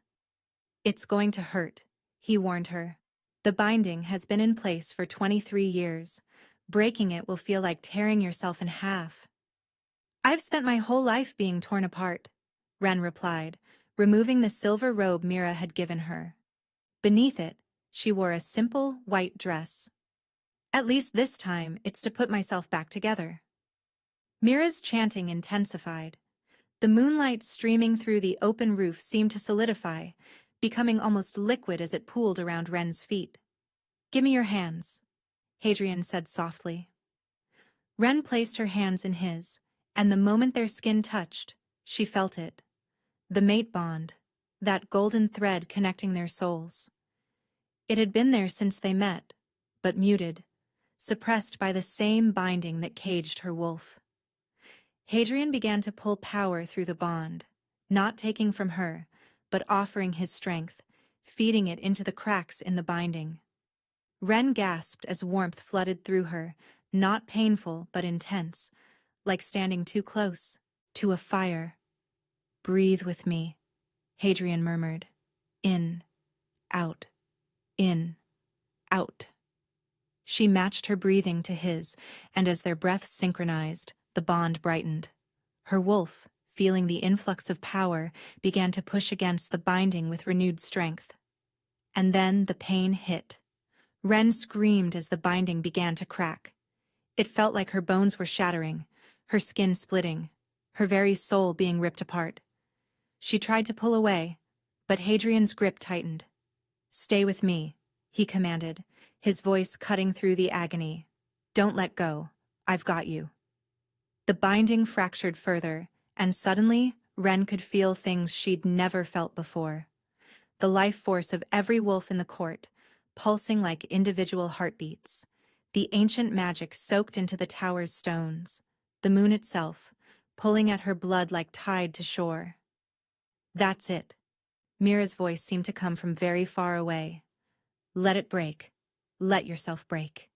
"It's going to hurt," he warned her. "The binding has been in place for 23 years. Breaking it will feel like tearing yourself in half." "I've spent my whole life being torn apart," Ren replied, removing the silver robe Mira had given her. Beneath it, she wore a simple, white dress. "At least this time, it's to put myself back together." Mira's chanting intensified. The moonlight streaming through the open roof seemed to solidify, becoming almost liquid as it pooled around Ren's feet. "Give me your hands," Hadrian said softly. Ren placed her hands in his, and the moment their skin touched, she felt it. The mate bond, that golden thread connecting their souls. It had been there since they met, but muted, suppressed by the same binding that caged her wolf. Hadrian began to pull power through the bond, not taking from her, but offering his strength, feeding it into the cracks in the binding. Ren gasped as warmth flooded through her, not painful but intense, like standing too close to a fire. "Breathe with me," Hadrian murmured. "In, out, in, out." She matched her breathing to his, and as their breaths synchronized, the bond brightened. Her wolf, feeling the influx of power, began to push against the binding with renewed strength. And then the pain hit. Ren screamed as the binding began to crack. It felt like her bones were shattering, her skin splitting, her very soul being ripped apart. She tried to pull away, but Hadrian's grip tightened. "Stay with me," he commanded, his voice cutting through the agony. "Don't let go. I've got you." The binding fractured further, and suddenly, Ren could feel things she'd never felt before. The life force of every wolf in the court, pulsing like individual heartbeats. The ancient magic soaked into the tower's stones. The moon itself, pulling at her blood like tide to shore. "That's it." Mira's voice seemed to come from very far away. "Let it break. Let yourself break.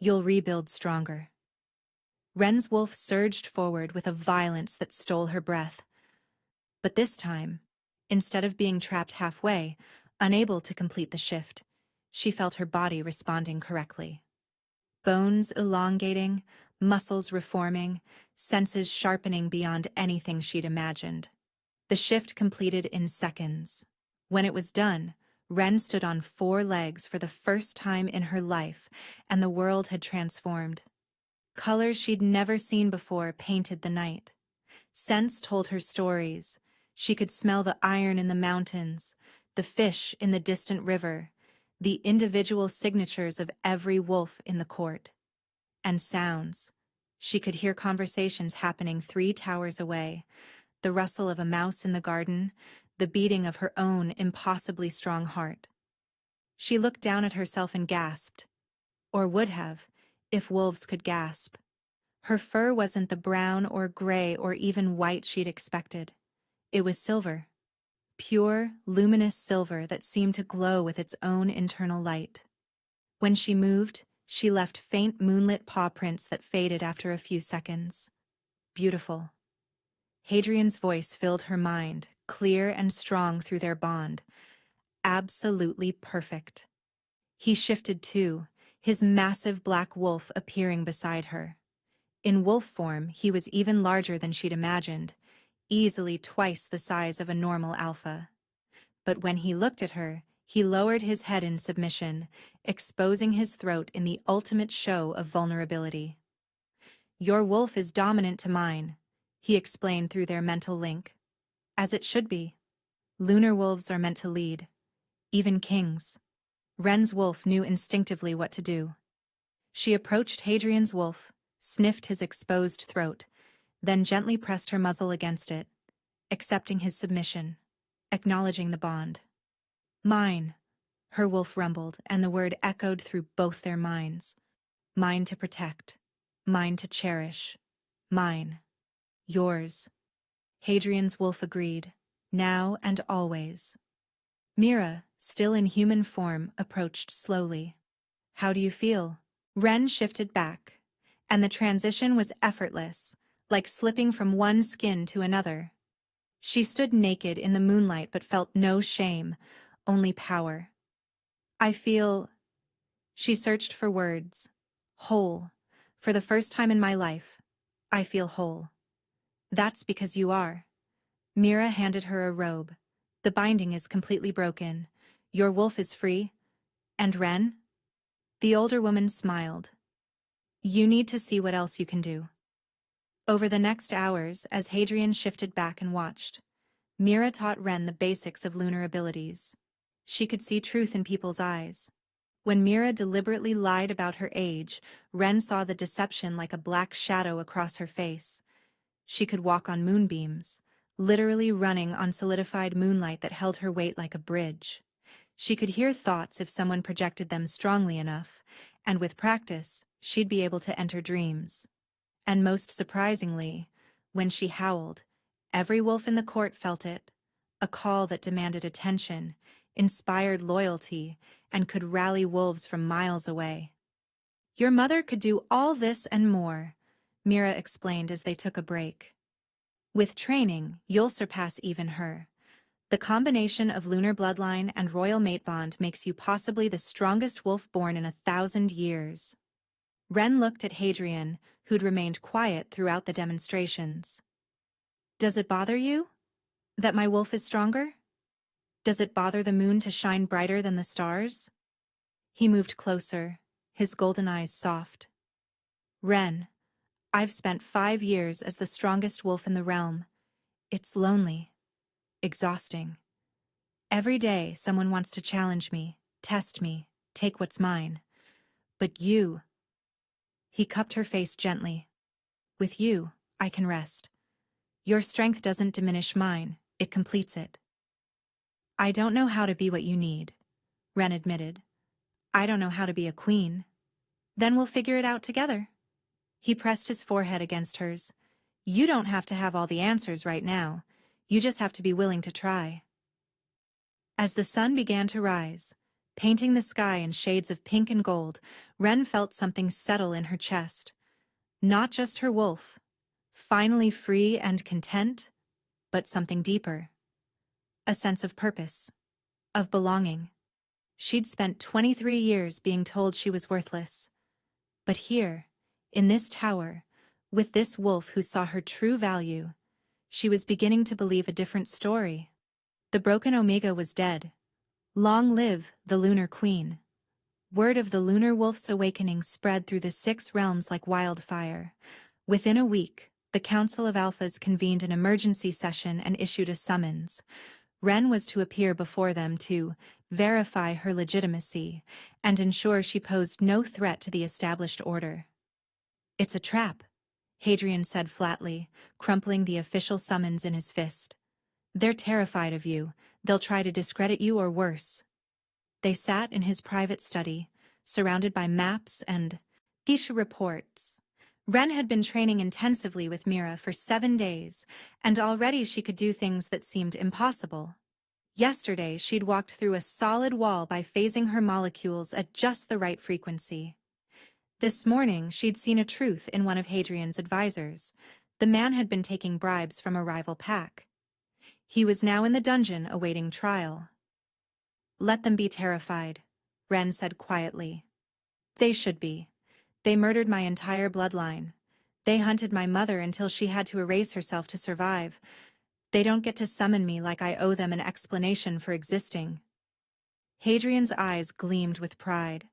You'll rebuild stronger." Ren's wolf surged forward with a violence that stole her breath. But this time, instead of being trapped halfway, unable to complete the shift, she felt her body responding correctly. Bones elongating, muscles reforming, senses sharpening beyond anything she'd imagined. The shift completed in seconds. When it was done, Ren stood on 4 legs for the first time in her life, and the world had transformed. Colors she'd never seen before painted the night. Scents told her stories. She could smell the iron in the mountains, the fish in the distant river, the individual signatures of every wolf in the court. And sounds. She could hear conversations happening 3 towers away, the rustle of a mouse in the garden, the beating of her own impossibly strong heart. She looked down at herself and gasped, or would have, if wolves could gasp. Her fur wasn't the brown or gray or even white she'd expected. It was silver. Pure, luminous silver that seemed to glow with its own internal light. When she moved, she left faint moonlit paw prints that faded after a few seconds. Beautiful. Hadrian's voice filled her mind, clear and strong through their bond. Absolutely perfect. He shifted too, his massive black wolf appearing beside her. In wolf form, he was even larger than she'd imagined, easily twice the size of a normal alpha. But when he looked at her, he lowered his head in submission, exposing his throat in the ultimate show of vulnerability. "Your wolf is dominant to mine," he explained through their mental link. "As it should be. Lunar wolves are meant to lead. Even kings." Ren's wolf knew instinctively what to do. She approached Hadrian's wolf, sniffed his exposed throat, then gently pressed her muzzle against it, accepting his submission, acknowledging the bond. "Mine," her wolf rumbled, and the word echoed through both their minds. "Mine to protect, mine to cherish, mine. Yours." Hadrian's wolf agreed, now and always. Mira, still in human form, approached slowly. "How do you feel?" Ren shifted back, and the transition was effortless, like slipping from one skin to another. She stood naked in the moonlight but felt no shame, only power. I feel... She searched for words. Whole. For the first time in my life, I feel whole. That's because you are. Mira handed her a robe. The binding is completely broken. Your wolf is free. And Ren? The older woman smiled. You need to see what else you can do. Over the next hours, as Hadrian shifted back and watched, Mira taught Ren the basics of lunar abilities. She could see truth in people's eyes. When Mira deliberately lied about her age, Ren saw the deception like a black shadow across her face. She could walk on moonbeams, literally running on solidified moonlight that held her weight like a bridge. She could hear thoughts if someone projected them strongly enough, and with practice, she'd be able to enter dreams. And most surprisingly, when she howled, every wolf in the court felt it, a call that demanded attention, inspired loyalty, and could rally wolves from miles away. Your mother could do all this and more, Mira explained as they took a break. With training, you'll surpass even her. The combination of lunar bloodline and royal mate bond makes you possibly the strongest wolf born in 1,000 years. Ren looked at Hadrian, who'd remained quiet throughout the demonstrations. Does it bother you? That my wolf is stronger? Does it bother the moon to shine brighter than the stars? He moved closer, his golden eyes soft. Ren, I've spent 5 years as the strongest wolf in the realm. It's lonely. Exhausting. Every day someone wants to challenge me, test me, take what's mine. But you... He cupped her face gently. With you, I can rest. Your strength doesn't diminish mine, it completes it. I don't know how to be what you need, Ren admitted. I don't know how to be a queen. Then we'll figure it out together. He pressed his forehead against hers. You don't have to have all the answers right now. You just have to be willing to try. As the sun began to rise, painting the sky in shades of pink and gold, Ren felt something settle in her chest. Not just her wolf, finally free and content, but something deeper. A sense of purpose, of belonging. She'd spent 23 years being told she was worthless. But here, in this tower, with this wolf who saw her true value, she was beginning to believe a different story. The broken Omega was dead. Long live the Lunar Queen. Word of the lunar wolf's awakening spread through the 6 realms like wildfire. Within a week, the Council of Alphas convened an emergency session and issued a summons. Ren was to appear before them to verify her legitimacy and ensure she posed no threat to the established order. It's a trap, Hadrian said flatly, crumpling the official summons in his fist. They're terrified of you. They'll try to discredit you or worse. They sat in his private study, surrounded by maps and Geisha reports. Ren had been training intensively with Mira for 7 days, and already she could do things that seemed impossible. Yesterday, she'd walked through a solid wall by phasing her molecules at just the right frequency. This morning, she'd seen a truth in one of Hadrian's advisors. The man had been taking bribes from a rival pack. He was now in the dungeon awaiting trial. Let them be terrified, Ren said quietly. They should be. They murdered my entire bloodline. They hunted my mother until she had to erase herself to survive. They don't get to summon me like I owe them an explanation for existing. Hadrian's eyes gleamed with pride.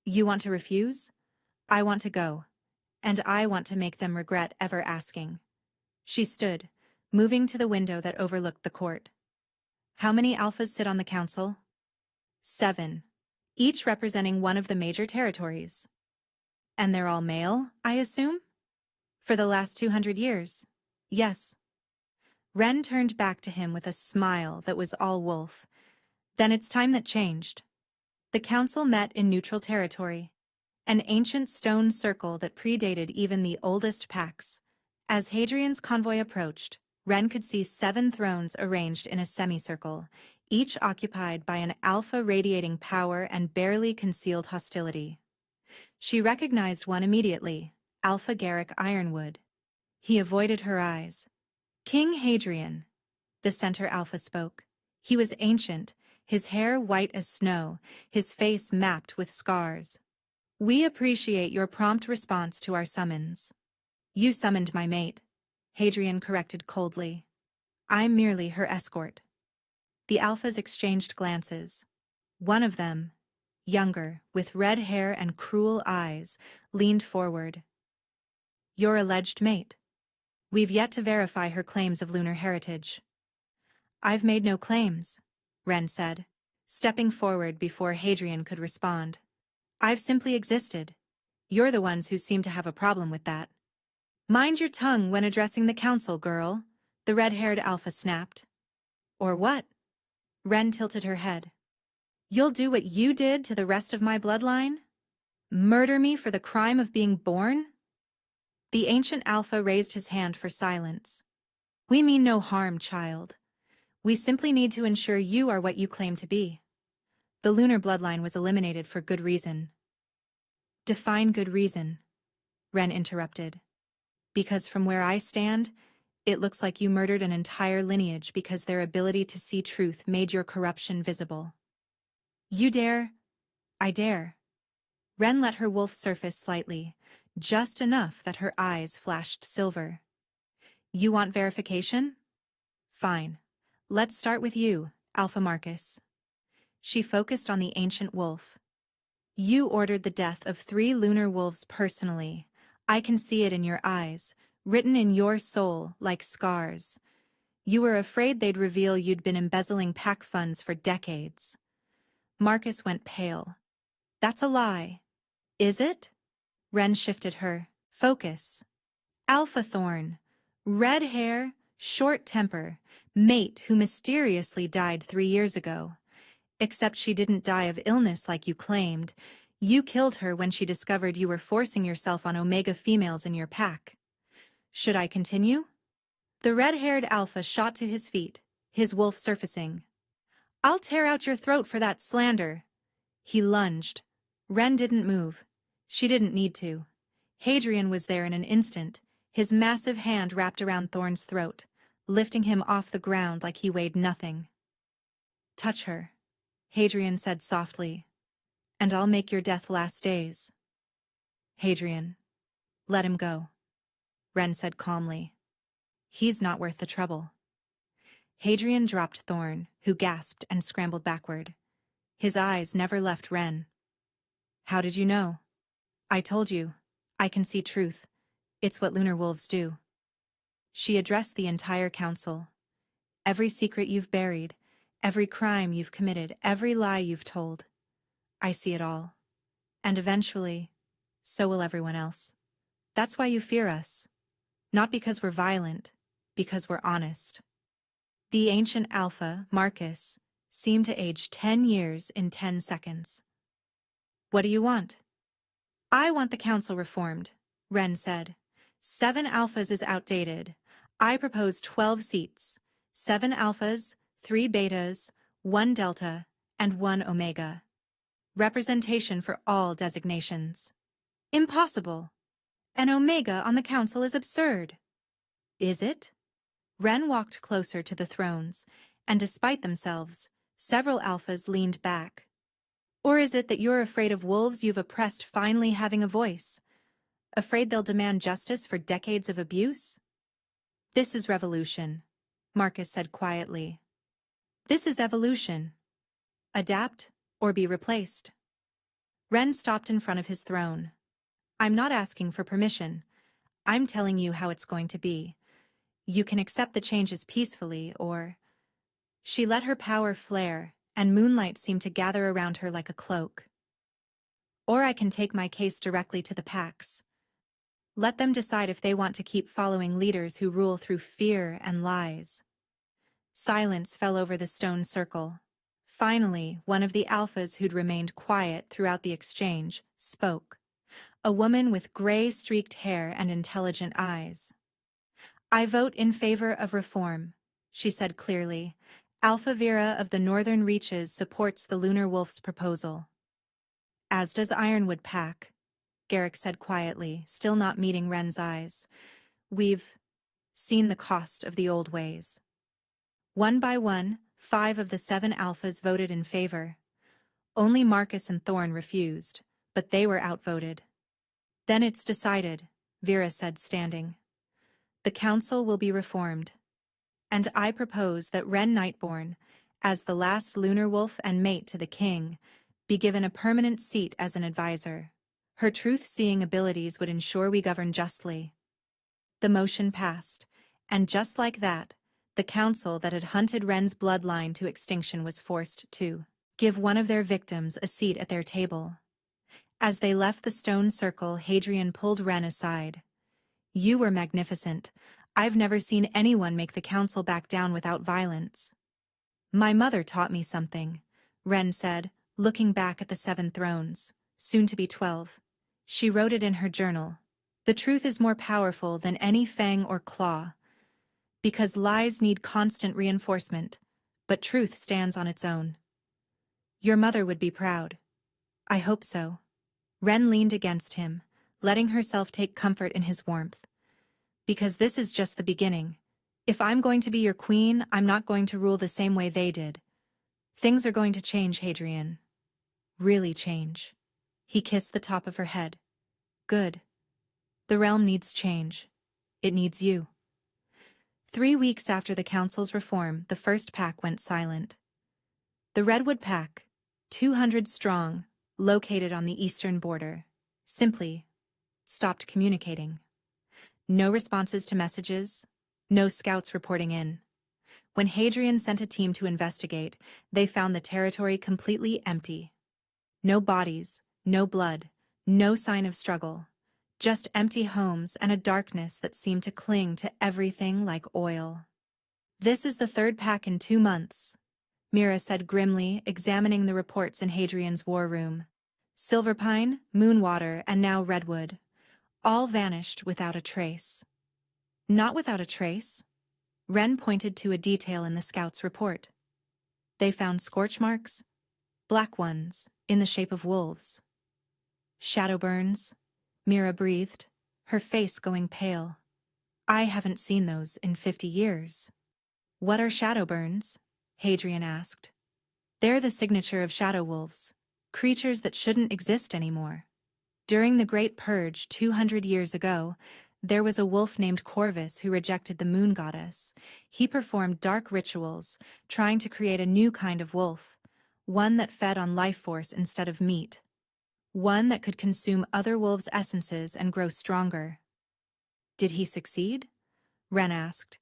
You want to refuse? I want to go. And I want to make them regret ever asking. She stood, moving to the window that overlooked the court. How many alphas sit on the council? 7. Each representing one of the major territories. And they're all male, I assume? For the last 200 years. Yes. Ren turned back to him with a smile that was all wolf. Then it's time that changed. The council met in neutral territory, an ancient stone circle that predated even the oldest packs. As Hadrian's convoy approached, Ren could see 7 thrones arranged in a semicircle, each occupied by an alpha radiating power and barely concealed hostility. She recognized one immediately, Alpha Garrick Ironwood. He avoided her eyes. King Hadrian, the center alpha spoke. He was ancient, his hair white as snow, his face mapped with scars. We appreciate your prompt response to our summons. You summoned my mate, Hadrian corrected coldly. I'm merely her escort. The alphas exchanged glances. One of them, younger, with red hair and cruel eyes, leaned forward. Your alleged mate. We've yet to verify her claims of lunar heritage. I've made no claims, Ren said, stepping forward before Hadrian could respond. I've simply existed. You're the ones who seem to have a problem with that. Mind your tongue when addressing the council, girl, the red-haired alpha snapped. Or what? Ren tilted her head. You'll do what you did to the rest of my bloodline? Murder me for the crime of being born? The ancient alpha raised his hand for silence. We mean no harm, child. We simply need to ensure you are what you claim to be. The lunar bloodline was eliminated for good reason. Define good reason, Ren interrupted. Because from where I stand, it looks like you murdered an entire lineage because their ability to see truth made your corruption visible. You dare? I dare. Ren let her wolf surface slightly, just enough that her eyes flashed silver. You want verification? Fine. Let's start with you, Alpha Marcus. She focused on the ancient wolf. You ordered the death of 3 lunar wolves personally. I can see it in your eyes, written in your soul like scars. You were afraid they'd reveal you'd been embezzling pack funds for decades. Marcus went pale. That's a lie. Is it? Ren shifted her. Focus. Alpha Thorn. Red hair, short temper, mate who mysteriously died 3 years ago. Except she didn't die of illness like you claimed. You killed her when she discovered you were forcing yourself on Omega females in your pack. Should I continue? The red-haired alpha shot to his feet, his wolf surfacing. I'll tear out your throat for that slander. He lunged. Ren didn't move. She didn't need to. Hadrian was there in an instant, his massive hand wrapped around Thorn's throat, lifting him off the ground like he weighed nothing. Touch her, Hadrian said softly, and I'll make your death last days. Hadrian, let him go, Ren said calmly. He's not worth the trouble. Hadrian dropped Thorn, who gasped and scrambled backward. His eyes never left Ren. How did you know? I told you. I can see truth. It's what lunar wolves do. She addressed the entire council. Every secret you've buried, every crime you've committed, every lie you've told. I see it all. And eventually, so will everyone else. That's why you fear us. Not because we're violent, because we're honest. The ancient alpha, Marcus, seemed to age 10 years in 10 seconds. What do you want? I want the council reformed, Ren said. 7 alphas is outdated. I propose 12 seats. 7 alphas, 3 betas, 1 delta, and 1 omega. Representation for all designations. Impossible. An omega on the council is absurd. Is it? Ren walked closer to the thrones, and despite themselves, several alphas leaned back. Or is it that you're afraid of wolves you've oppressed finally having a voice? Afraid they'll demand justice for decades of abuse? This is revolution, Marcus said quietly. This is evolution. Adapt or be replaced. Ren stopped in front of his throne. I'm not asking for permission. I'm telling you how it's going to be. You can accept the changes peacefully, or... She let her power flare, and moonlight seemed to gather around her like a cloak. Or I can take my case directly to the packs. Let them decide if they want to keep following leaders who rule through fear and lies. Silence fell over the stone circle. Finally, one of the alphas who'd remained quiet throughout the exchange spoke. A woman with gray-streaked hair and intelligent eyes. I vote in favor of reform, she said clearly. Alpha Vera of the Northern Reaches supports the Lunar Wolf's proposal. As does Ironwood Pack, Garrick said quietly, still not meeting Ren's eyes. We've seen the cost of the old ways. One by one, 5 of the 7 alphas voted in favor. Only Marcus and Thorn refused, but they were outvoted. Then it's decided, Vera said, standing. The council will be reformed. And I propose that Ren Nightborn, as the last lunar wolf and mate to the king, be given a permanent seat as an advisor. Her truth-seeing abilities would ensure we govern justly. The motion passed, and just like that, the council that had hunted Ren's bloodline to extinction was forced to give one of their victims a seat at their table. As they left the stone circle, Hadrian pulled Ren aside. You were magnificent. I've never seen anyone make the council back down without violence. My mother taught me something, Ren said, looking back at the 7 thrones, soon to be 12. She wrote it in her journal. The truth is more powerful than any fang or claw. Because lies need constant reinforcement, but truth stands on its own. Your mother would be proud. I hope so. Ren leaned against him, letting herself take comfort in his warmth. Because this is just the beginning. If I'm going to be your queen, I'm not going to rule the same way they did. Things are going to change, Hadrian. Really change. He kissed the top of her head. Good. The realm needs change. It needs you. 3 weeks after the council's reform, the first pack went silent. The Redwood Pack, 200 strong, located on the eastern border, simply stopped communicating. No responses to messages, no scouts reporting in. When Hadrian sent a team to investigate, they found the territory completely empty. No bodies, no blood, no sign of struggle. Just empty homes and a darkness that seemed to cling to everything like oil. This is the 3rd pack in 2 months, Mira said grimly, examining the reports in Hadrian's war room. Silverpine, Moonwater, and now Redwood. All vanished without a trace. Not without a trace. Ren pointed to a detail in the scouts' report. They found scorch marks, black ones, in the shape of wolves. Shadow burns, Mira breathed, her face going pale. I haven't seen those in 50 years. What are shadow burns? Hadrian asked. They're the signature of shadow wolves, creatures that shouldn't exist anymore. During the Great Purge 200 years ago, there was a wolf named Corvus who rejected the moon goddess. He performed dark rituals, trying to create a new kind of wolf, one that fed on life force instead of meat. One that could consume other wolves' essences and grow stronger. Did he succeed? Ren asked,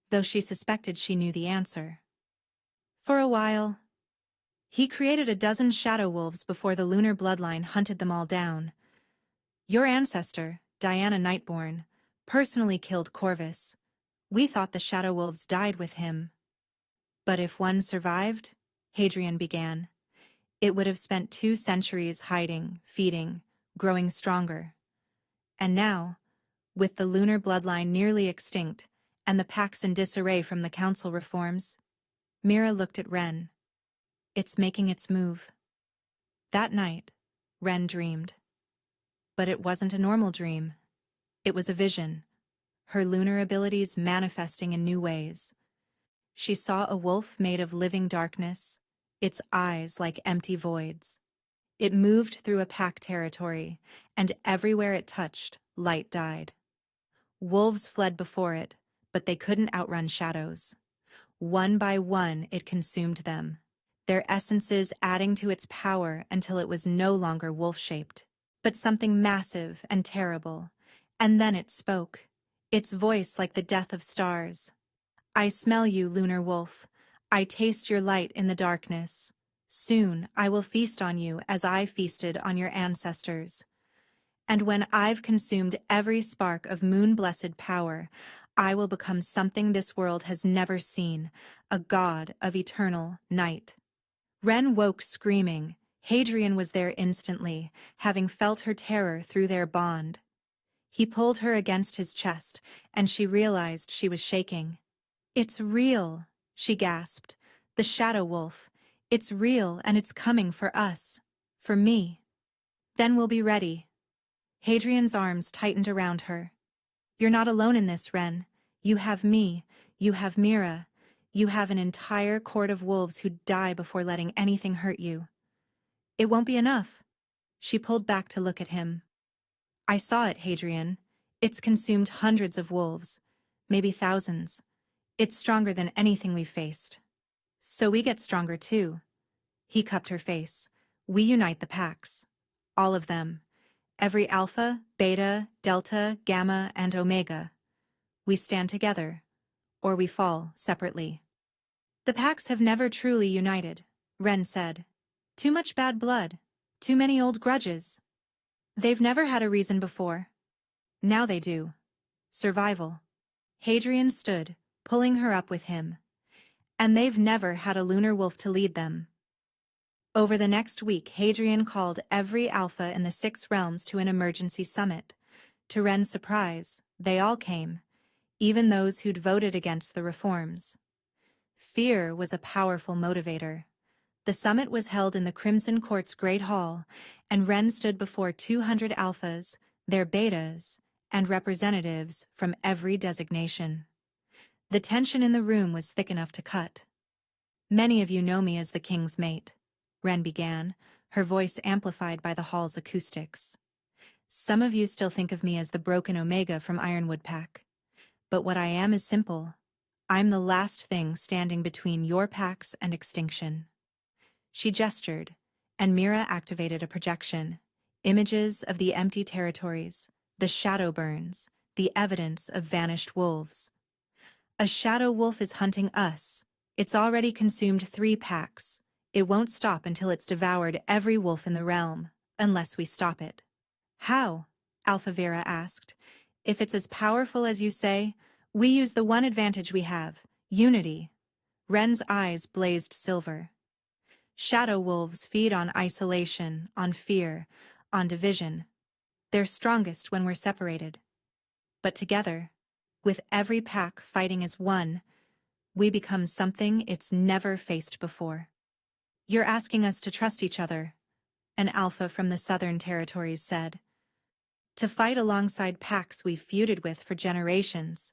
though she suspected she knew the answer. For a while. He created a dozen shadow wolves before the lunar bloodline hunted them all down. Your ancestor, Diana Nightborn, personally killed Corvus. We thought the shadow wolves died with him. But if one survived, Hadrian began, it would have spent 2 centuries hiding, feeding, growing stronger. And now, with the lunar bloodline nearly extinct and the packs in disarray from the council reforms, Mira looked at Ren. It's making its move. That night, Ren dreamed. But it wasn't a normal dream. It was a vision, her lunar abilities manifesting in new ways. She saw a wolf made of living darkness, its eyes like empty voids. It moved through a pack territory, and everywhere it touched, light died. Wolves fled before it, but they couldn't outrun shadows. One by one, it consumed them, their essences adding to its power until it was no longer wolf-shaped, but something massive and terrible. And then it spoke, its voice like the death of stars. I smell you, lunar wolf. I taste your light in the darkness. Soon I will feast on you as I feasted on your ancestors. And when I've consumed every spark of moon-blessed power, I will become something this world has never seen, a god of eternal night. Ren woke screaming. Hadrian was there instantly, having felt her terror through their bond. He pulled her against his chest, and she realized she was shaking. It's real, she gasped. The shadow wolf. It's real, and it's coming for us. For me. Then we'll be ready. Hadrian's arms tightened around her. You're not alone in this, Ren. You have me, you have Mira, you have an entire court of wolves who'd die before letting anything hurt you. It won't be enough. She pulled back to look at him. I saw it, Hadrian. It's consumed hundreds of wolves, maybe thousands. It's stronger than anything we've faced. So we get stronger too. He cupped her face. We unite the packs. All of them. Every alpha, beta, delta, gamma, and omega. We stand together, or we fall separately. The packs have never truly united, Ren said. Too much bad blood. Too many old grudges. They've never had a reason before. Now they do. Survival. Hadrian stood, pulling her up with him. And they've never had a lunar wolf to lead them. Over the next week, Hadrian called every alpha in the 6 realms to an emergency summit. To Ren's surprise, they all came, even those who'd voted against the reforms. Fear was a powerful motivator. The summit was held in the Crimson Court's Great Hall, and Ren stood before 200 alphas, their betas, and representatives from every designation. The tension in the room was thick enough to cut. Many of you know me as the king's mate, Ren began, her voice amplified by the hall's acoustics. Some of you still think of me as the broken Omega from Ironwood Pack. But what I am is simple. I'm the last thing standing between your packs and extinction. She gestured, and Mira activated a projection. Images of the empty territories, the shadow burns, the evidence of vanished wolves. A shadow wolf is hunting us. It's already consumed 3 packs. It won't stop until it's devoured every wolf in the realm, unless we stop it. How? Alpha Vera asked. If it's as powerful as you say, we use the one advantage we have, unity. Ren's eyes blazed silver. Shadow wolves feed on isolation, on fear, on division. They're strongest when we're separated. But together, with every pack fighting as one, we become something it's never faced before. You're asking us to trust each other, an alpha from the Southern Territories said. To fight alongside packs we've feuded with for generations.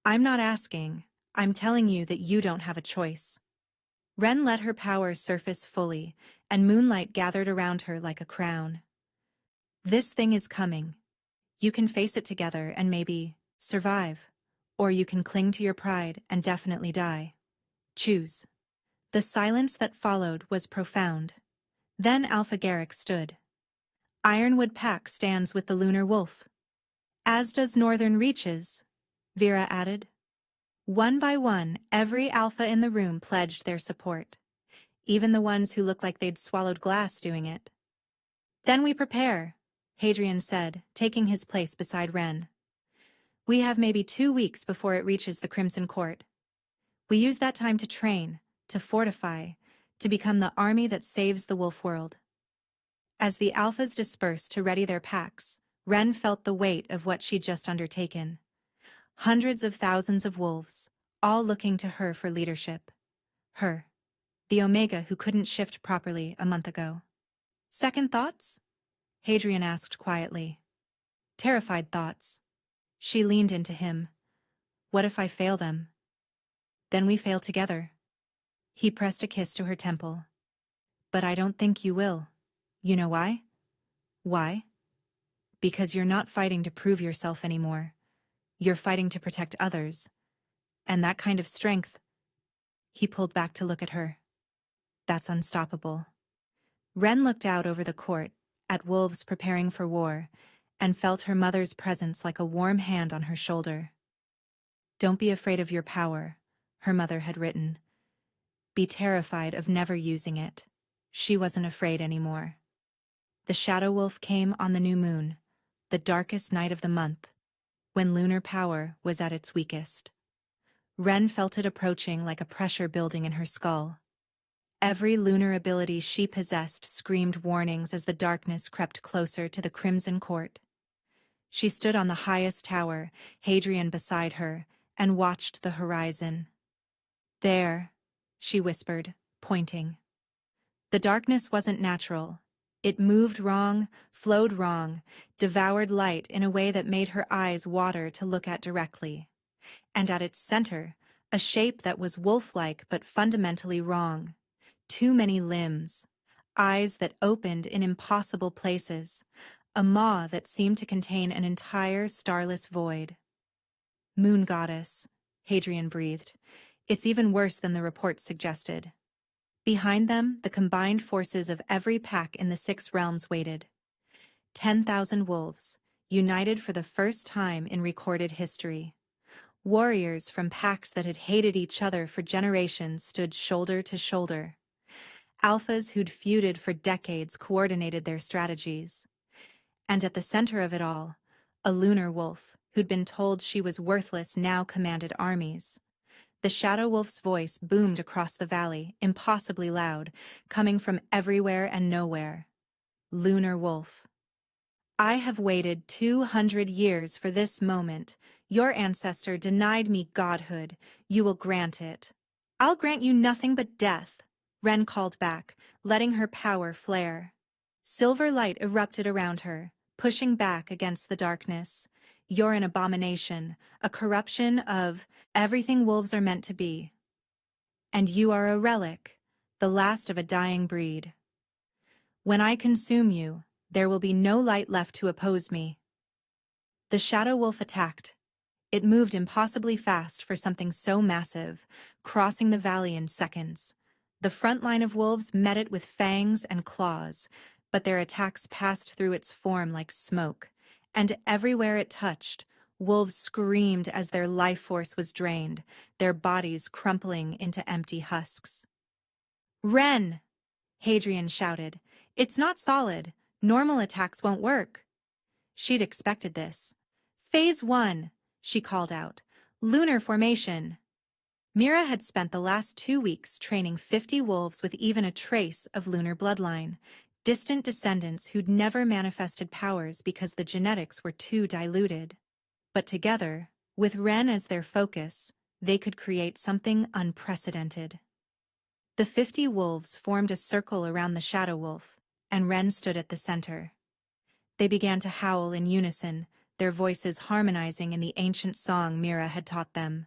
I'm not asking, I'm telling you that you don't have a choice. Ren let her power surface fully, and moonlight gathered around her like a crown. This thing is coming. You can face it together and maybe survive, or you can cling to your pride and definitely die. Choose. The silence that followed was profound. Then Alpha Garrick stood. Ironwood Pack stands with the Lunar Wolf. As does Northern Reaches, Vera added. One by one, every alpha in the room pledged their support. Even the ones who looked like they'd swallowed glass doing it. Then we prepare, Hadrian said, taking his place beside Ren. We have maybe 2 weeks before it reaches the Crimson Court. We use that time to train, to fortify, to become the army that saves the wolf world. As the alphas dispersed to ready their packs, Ren felt the weight of what she'd just undertaken. Hundreds of thousands of wolves, all looking to her for leadership. Her, the Omega who couldn't shift properly a month ago. Second thoughts? Hadrian asked quietly. Terrified thoughts. She leaned into him. What if I fail them? Then we fail together. He pressed a kiss to her temple. But I don't think you will. You know why? Why? Because you're not fighting to prove yourself anymore. You're fighting to protect others. And that kind of strength. He pulled back to look at her. That's unstoppable. Ren looked out over the court, at wolves preparing for war, and felt her mother's presence like a warm hand on her shoulder. Don't be afraid of your power, her mother had written. Be terrified of never using it. She wasn't afraid anymore. The shadow wolf came on the new moon, the darkest night of the month, when lunar power was at its weakest. Ren felt it approaching like a pressure building in her skull. Every lunar ability she possessed screamed warnings as the darkness crept closer to the Crimson Court. She stood on the highest tower, Hadrian beside her, and watched the horizon. There, she whispered, pointing. The darkness wasn't natural. It moved wrong, flowed wrong, devoured light in a way that made her eyes water to look at directly. And at its center, a shape that was wolf-like but fundamentally wrong. Too many limbs, eyes that opened in impossible places, a maw that seemed to contain an entire starless void. Moon goddess, Hadrian breathed. It's even worse than the report suggested. Behind them, the combined forces of every pack in the 6 realms waited. 10,000 wolves, united for the first time in recorded history. Warriors from packs that had hated each other for generations stood shoulder to shoulder. Alphas who'd feuded for decades coordinated their strategies. And at the center of it all, a lunar wolf, who'd been told she was worthless, now commanded armies. The Shadow Wolf's voice boomed across the valley, impossibly loud, coming from everywhere and nowhere. Lunar Wolf. I have waited 200 years for this moment. Your ancestor denied me godhood. You will grant it. I'll grant you nothing but death, Ren called back, letting her power flare. Silver light erupted around her, pushing back against the darkness. You're an abomination, a corruption of everything wolves are meant to be. And you are a relic, the last of a dying breed. When I consume you, there will be no light left to oppose me. The Shadow Wolf attacked. It moved impossibly fast for something so massive, crossing the valley in seconds. The front line of wolves met it with fangs and claws, but their attacks passed through its form like smoke, and everywhere it touched, wolves screamed as their life force was drained, their bodies crumpling into empty husks. "Ren!" Hadrian shouted. "It's not solid. Normal attacks won't work." She'd expected this. "Phase 1, she called out. "Lunar formation." Mira had spent the last 2 weeks training 50 wolves with even a trace of lunar bloodline, distant descendants who'd never manifested powers because the genetics were too diluted. But together, with Ren as their focus, they could create something unprecedented. The 50 wolves formed a circle around the Shadow Wolf, and Ren stood at the center. They began to howl in unison, their voices harmonizing in the ancient song Mira had taught them.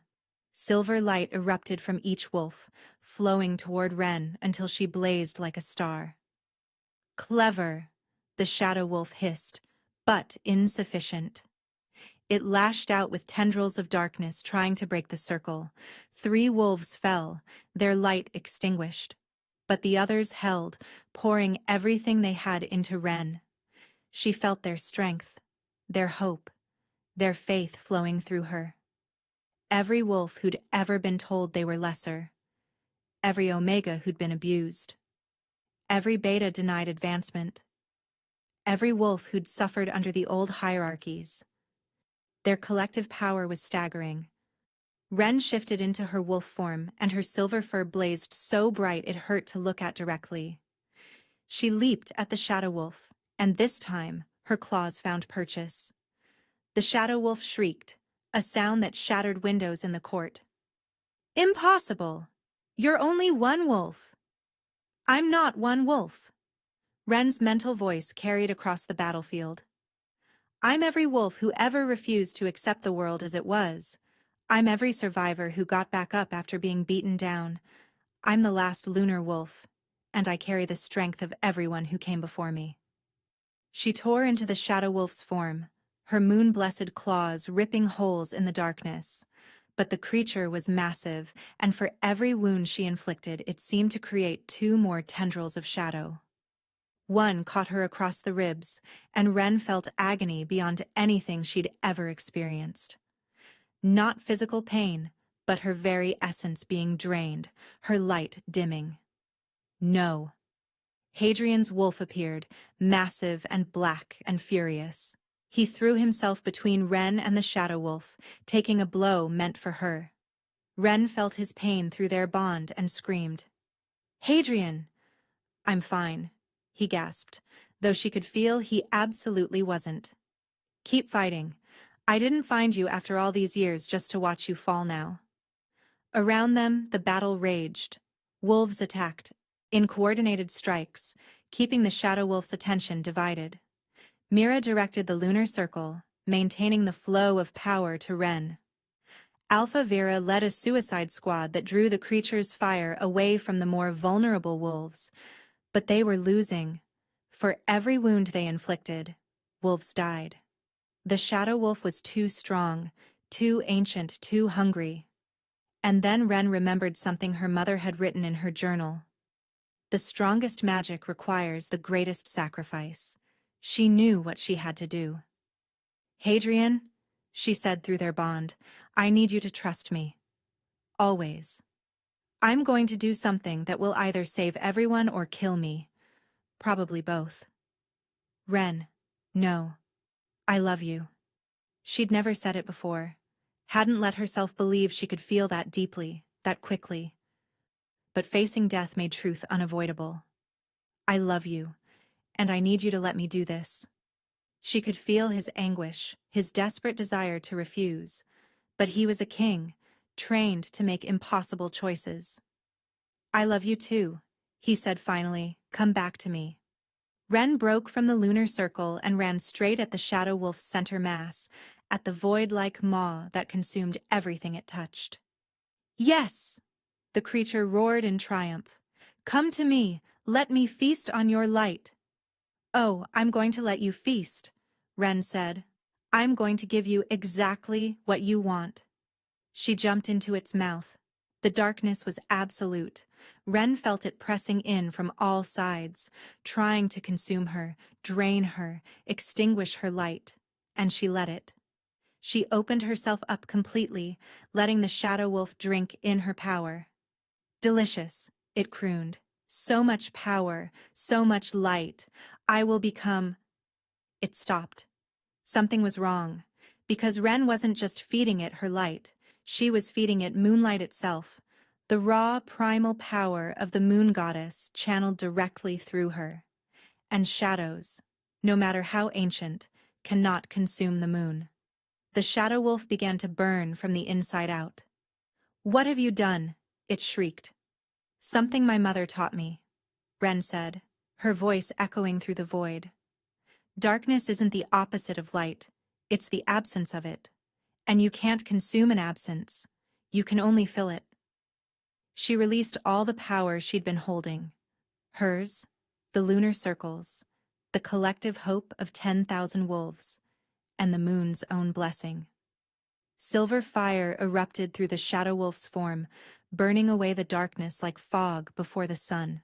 Silver light erupted from each wolf, flowing toward Ren until she blazed like a star. "Clever," the Shadow Wolf hissed, "but insufficient." It lashed out with tendrils of darkness trying to break the circle. 3 wolves fell, their light extinguished. But the others held, pouring everything they had into Ren. She felt their strength, their hope, their faith flowing through her. Every wolf who'd ever been told they were lesser. Every Omega who'd been abused. Every Beta denied advancement. Every wolf who'd suffered under the old hierarchies. Their collective power was staggering. Ren shifted into her wolf form, and her silver fur blazed so bright it hurt to look at directly. She leaped at the Shadow Wolf, and this time, her claws found purchase. The Shadow Wolf shrieked, a sound that shattered windows in the court. "Impossible! You're only one wolf." "I'm not one wolf." Ren's mental voice carried across the battlefield. "I'm every wolf who ever refused to accept the world as it was. I'm every survivor who got back up after being beaten down. I'm the last lunar wolf, and I carry the strength of everyone who came before me." She tore into the Shadow Wolf's form, her moon-blessed claws ripping holes in the darkness. But the creature was massive, and for every wound she inflicted, it seemed to create 2 more tendrils of shadow. One caught her across the ribs, and Ren felt agony beyond anything she'd ever experienced. Not physical pain, but her very essence being drained, her light dimming. No. Hadrian's wolf appeared, massive and black and furious. He threw himself between Ren and the Shadow Wolf, taking a blow meant for her. Ren felt his pain through their bond and screamed. "Hadrian!" "I'm fine," he gasped, though she could feel he absolutely wasn't. "Keep fighting. I didn't find you after all these years just to watch you fall now." Around them, the battle raged. Wolves attacked, in coordinated strikes, keeping the Shadow Wolf's attention divided. Mira directed the lunar circle, maintaining the flow of power to Ren. Alpha Vera led a suicide squad that drew the creature's fire away from the more vulnerable wolves, but they were losing. For every wound they inflicted, wolves died. The Shadow Wolf was too strong, too ancient, too hungry. And then Ren remembered something her mother had written in her journal. The strongest magic requires the greatest sacrifice. She knew what she had to do. Hadrian, she said through their bond, I need you to trust me. Always. I'm going to do something that will either save everyone or kill me. Probably both. Ren, no. I love you. She'd never said it before. Hadn't let herself believe she could feel that deeply, that quickly. But facing death made truth unavoidable. I love you, and I need you to let me do this. She could feel his anguish, his desperate desire to refuse. But he was a king, trained to make impossible choices. I love you too, he said finally, come back to me. Ren broke from the lunar circle and ran straight at the Shadow Wolf's center mass, at the void-like maw that consumed everything it touched. Yes! The creature roared in triumph. Come to me, let me feast on your light. Oh, I'm going to let you feast, Ren said. I'm going to give you exactly what you want. She jumped into its mouth. The darkness was absolute. Ren felt it pressing in from all sides, trying to consume her, drain her, extinguish her light. And she let it. She opened herself up completely, letting the Shadow Wolf drink in her power. Delicious, it crooned. So much power, so much light. I will become... It stopped. Something was wrong, because Ren wasn't just feeding it her light. She was feeding it moonlight itself, the raw, primal power of the moon goddess channeled directly through her. And shadows, no matter how ancient, cannot consume the moon. The Shadow Wolf began to burn from the inside out. What have you done? It shrieked. Something my mother taught me, Ren said, her voice echoing through the void. Darkness isn't the opposite of light, it's the absence of it. And you can't consume an absence, you can only fill it. She released all the power she'd been holding. Hers, the lunar circles, the collective hope of 10,000 wolves, and the moon's own blessing. Silver fire erupted through the Shadow Wolf's form, burning away the darkness like fog before the sun.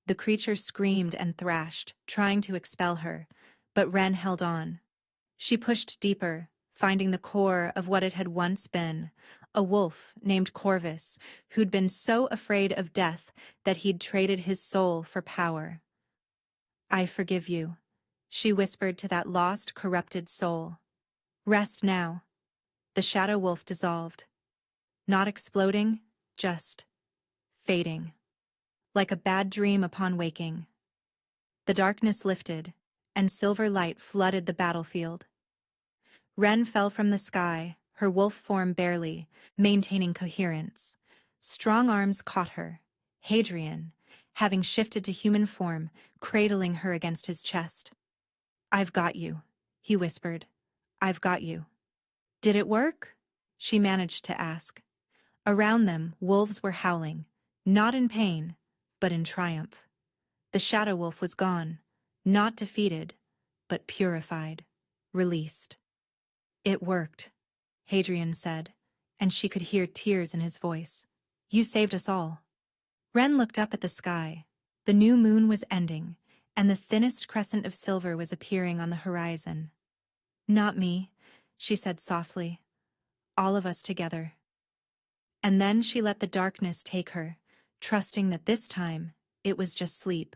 The creature screamed and thrashed, trying to expel her, but Ren held on. She pushed deeper, finding the core of what it had once been, a wolf named Corvus, who'd been so afraid of death that he'd traded his soul for power. I forgive you, she whispered to that lost, corrupted soul. Rest now. The Shadow Wolf dissolved. Not exploding, just fading. Like a bad dream upon waking. The darkness lifted, and silver light flooded the battlefield. Ren fell from the sky, her wolf form barely, maintaining coherence. Strong arms caught her. Hadrian, having shifted to human form, cradling her against his chest. I've got you, he whispered. I've got you. Did it work? She managed to ask. Around them, wolves were howling, not in pain, but in triumph. The Shadow Wolf was gone, not defeated, but purified, released. It worked, Hadrian said, and she could hear tears in his voice. You saved us all. Ren looked up at the sky. The new moon was ending, and the thinnest crescent of silver was appearing on the horizon. Not me, she said softly. All of us together. And then she let the darkness take her, trusting that this time it was just sleep.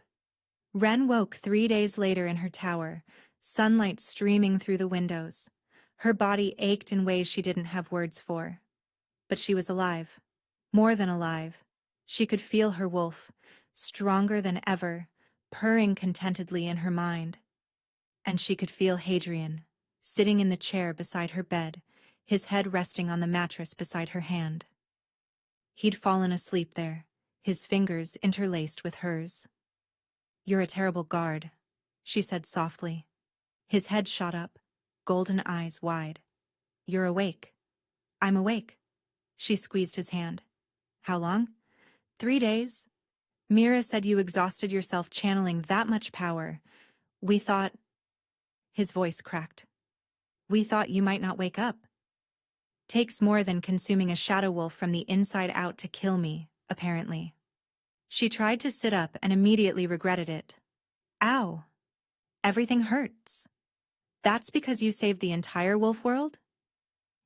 Ren woke 3 days later in her tower, sunlight streaming through the windows. Her body ached in ways she didn't have words for. But she was alive. More than alive. She could feel her wolf, stronger than ever, purring contentedly in her mind. And she could feel Hadrian, sitting in the chair beside her bed, his head resting on the mattress beside her hand. He'd fallen asleep there, his fingers interlaced with hers. "You're a terrible guard," she said softly. His head shot up, golden eyes wide. "You're awake." "I'm awake." She squeezed his hand. "How long?" "3 days. Mira said you exhausted yourself channeling that much power. We thought—" His voice cracked. "We thought you might not wake up." "Takes more than consuming a shadow wolf from the inside out to kill me, apparently." She tried to sit up and immediately regretted it. "Ow. Everything hurts. That's because you saved the entire wolf world?"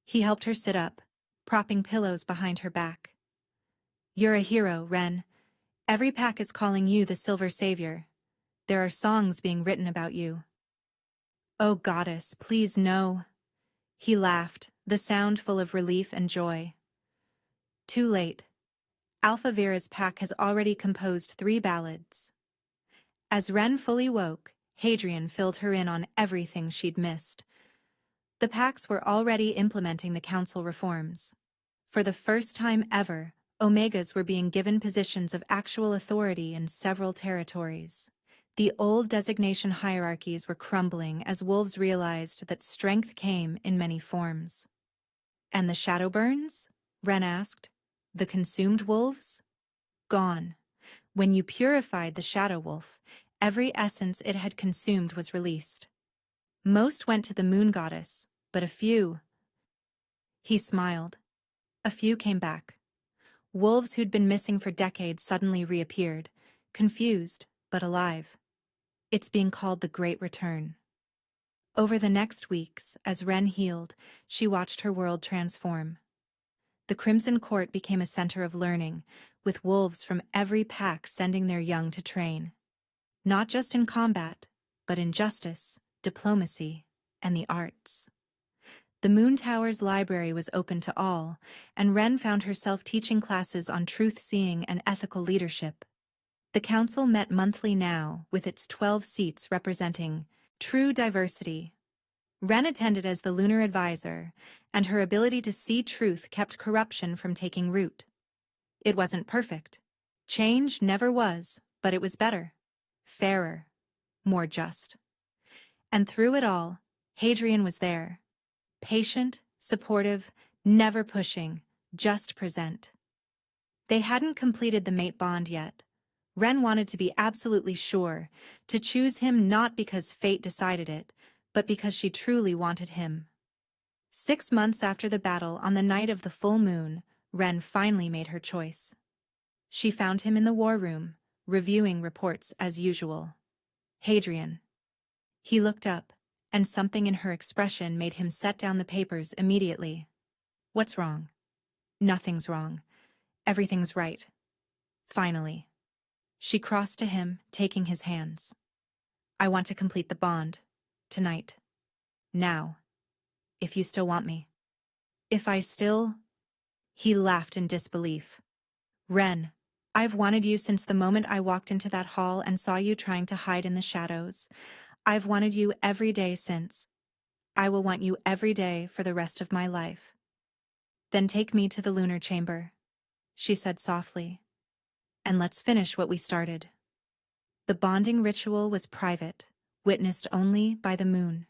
He helped her sit up, propping pillows behind her back. "You're a hero, Ren. Every pack is calling you the Silver Savior. There are songs being written about you." "Oh, goddess, please no." He laughed, the sound full of relief and joy. "Too late. Alpha Vera's pack has already composed 3 ballads." As Ren fully woke, Hadrian filled her in on everything she'd missed. The packs were already implementing the council reforms. For the first time ever, Omegas were being given positions of actual authority in several territories. The old designation hierarchies were crumbling as wolves realized that strength came in many forms. "And the Shadowburns?" Ren asked. "The consumed wolves?" "Gone. When you purified the shadow wolf, every essence it had consumed was released. Most went to the moon goddess, but a few—" He smiled. "A few came back. Wolves who'd been missing for decades suddenly reappeared, confused, but alive. It's being called the Great Return." Over the next weeks, as Ren healed, she watched her world transform. The Crimson Court became a center of learning, with wolves from every pack sending their young to train. Not just in combat, but in justice, diplomacy, and the arts. The Moon Tower's library was open to all, and Ren found herself teaching classes on truth-seeing and ethical leadership. The council met monthly now, with its 12 seats representing true diversity. Ren attended as the lunar advisor, and her ability to see truth kept corruption from taking root. It wasn't perfect. Change never was, but it was better, fairer, more just. And through it all, Hadrian was there. Patient, supportive, never pushing, just present. They hadn't completed the mate bond yet. Ren wanted to be absolutely sure, to choose him not because fate decided it, but because she truly wanted him. 6 months after the battle, on the night of the full moon, Ren finally made her choice. She found him in the war room, reviewing reports as usual. "Hadrian." He looked up, and something in her expression made him set down the papers immediately. "What's wrong?" "Nothing's wrong. Everything's right." Finally. She crossed to him, taking his hands. "I want to complete the bond. Tonight. Now. If you still want me." "If I still—" He laughed in disbelief. "Ren, I've wanted you since the moment I walked into that hall and saw you trying to hide in the shadows. I've wanted you every day since. I will want you every day for the rest of my life." "Then take me to the lunar chamber," she said softly. "And let's finish what we started." The bonding ritual was private, witnessed only by the moon.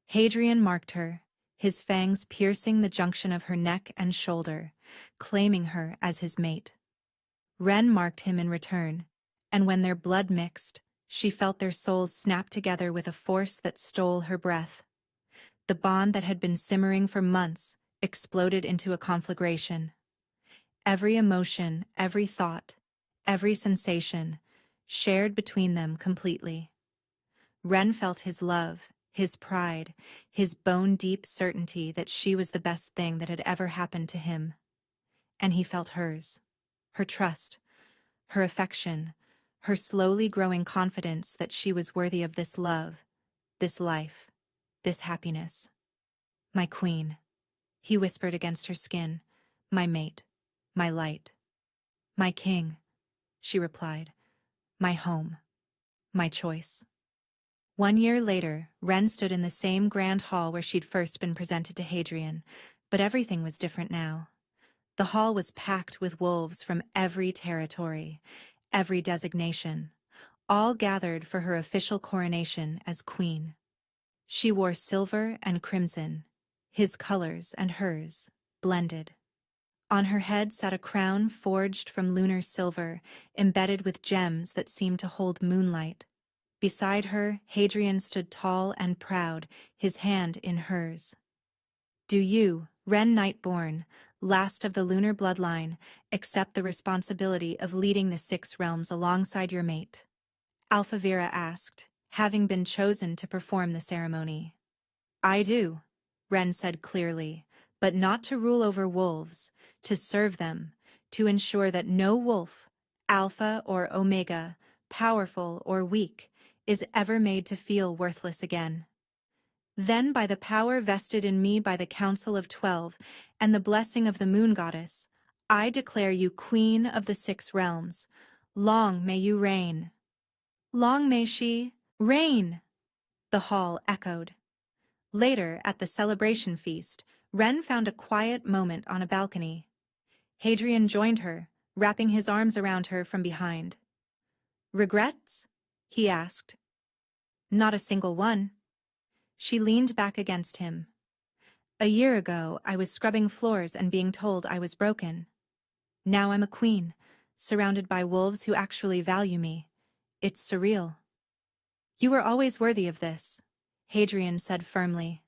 Hadrian marked her, his fangs piercing the junction of her neck and shoulder, claiming her as his mate. Ren marked him in return, and when their blood mixed, she felt their souls snap together with a force that stole her breath. The bond that had been simmering for months exploded into a conflagration. Every emotion, every thought, every sensation, shared between them completely. Ren felt his love, his pride, his bone-deep certainty that she was the best thing that had ever happened to him. And he felt hers, her trust, her affection, her slowly growing confidence that she was worthy of this love, this life, this happiness. "My queen," he whispered against her skin, "my mate, my light." "My king," she replied, "my home, my choice." 1 year later, Ren stood in the same grand hall where she'd first been presented to Hadrian, but everything was different now. The hall was packed with wolves from every territory, every designation, all gathered for her official coronation as queen. She wore silver and crimson, his colors and hers, blended. On her head sat a crown forged from lunar silver, embedded with gems that seemed to hold moonlight. Beside her, Hadrian stood tall and proud, his hand in hers. Do you, Ren Nightborn, last of the lunar bloodline, accept the responsibility of leading the 6 realms alongside your mate? Alphavira asked, having been chosen to perform the ceremony. I do, Ren said clearly, but not to rule over wolves, to serve them, to ensure that no wolf, alpha or omega, powerful or weak, is ever made to feel worthless again. Then by the power vested in me by the Council of 12 and the blessing of the Moon Goddess, I declare you Queen of the 6 realms. Long may you reign. Long may she reign, the hall echoed. Later, at the celebration feast, Ren found a quiet moment on a balcony. Hadrian joined her, wrapping his arms around her from behind. Regrets? He asked. Not a single one. She leaned back against him. A year ago, I was scrubbing floors and being told I was broken. Now I'm a queen, surrounded by wolves who actually value me. It's surreal. You were always worthy of this, Hadrian said firmly.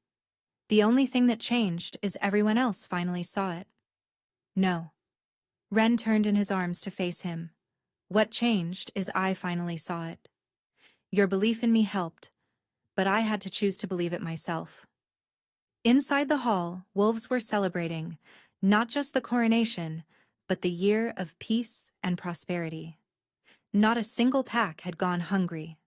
The only thing that changed is everyone else finally saw it. No. Ren turned in his arms to face him. What changed is I finally saw it. Your belief in me helped, but I had to choose to believe it myself. Inside the hall, wolves were celebrating, not just the coronation, but the year of peace and prosperity. Not a single pack had gone hungry.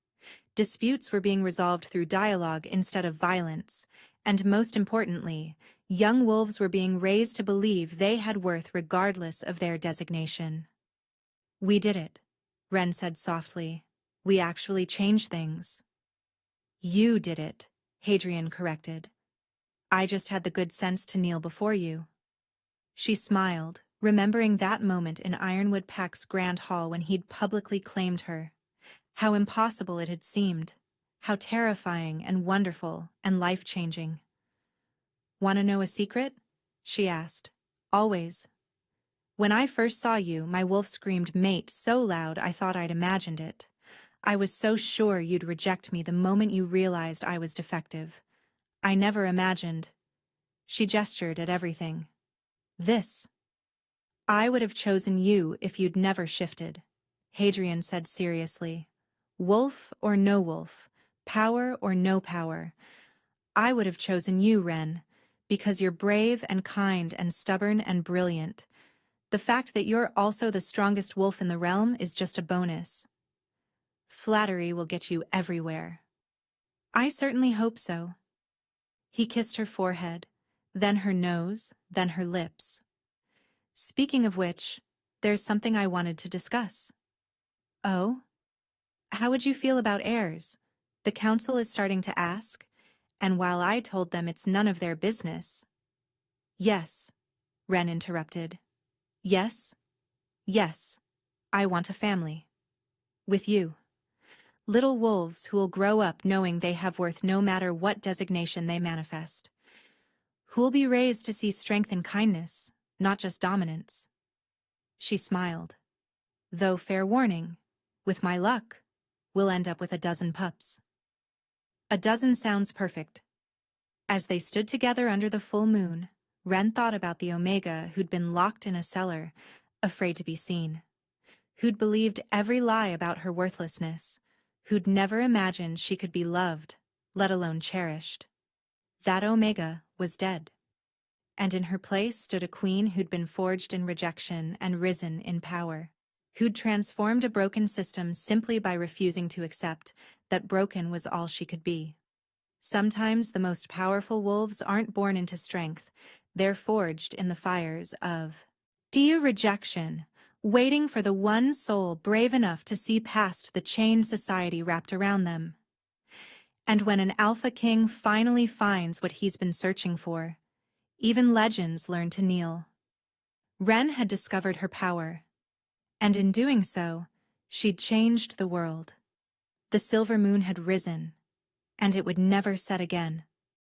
Disputes were being resolved through dialogue instead of violence, and most importantly, young wolves were being raised to believe they had worth regardless of their designation. We did it, Ren said softly. We actually changed things. You did it, Hadrian corrected. I just had the good sense to kneel before you. She smiled, remembering that moment in Ironwood Pack's grand hall when he'd publicly claimed her. How impossible it had seemed. How terrifying and wonderful and life-changing. Want to know a secret? She asked. Always. When I first saw you, my wolf screamed mate so loud I thought I'd imagined it. I was so sure you'd reject me the moment you realized I was defective. I never imagined. She gestured at everything. This. I would have chosen you if you'd never shifted, Hadrian said seriously. Wolf or no wolf, power or no power. I would have chosen you, Ren, because you're brave and kind and stubborn and brilliant. The fact that you're also the strongest wolf in the realm is just a bonus. Flattery will get you everywhere. I certainly hope so. He kissed her forehead, then her nose, then her lips. Speaking of which, there's something I wanted to discuss. Oh? How would you feel about heirs? The council is starting to ask, and while I told them it's none of their business. Yes, Ren interrupted. Yes, yes, I want a family. With you. Little wolves who will grow up knowing they have worth no matter what designation they manifest. Who'll be raised to see strength and kindness, not just dominance. She smiled. Though fair warning, with my luck, we'll end up with a dozen pups. A dozen sounds perfect. As they stood together under the full moon, Ren thought about the Omega who'd been locked in a cellar, afraid to be seen. Who'd believed every lie about her worthlessness. Who'd never imagined she could be loved, let alone cherished. That Omega was dead. And in her place stood a queen who'd been forged in rejection and risen in power. Who'd transformed a broken system simply by refusing to accept that broken was all she could be. Sometimes the most powerful wolves aren't born into strength, they're forged in the fires of rejection, waiting for the one soul brave enough to see past the chain society wrapped around them. And when an alpha king finally finds what he's been searching for, even legends learn to kneel. Ren had discovered her power, and in doing so, she'd changed the world. The silver moon had risen, and it would never set again.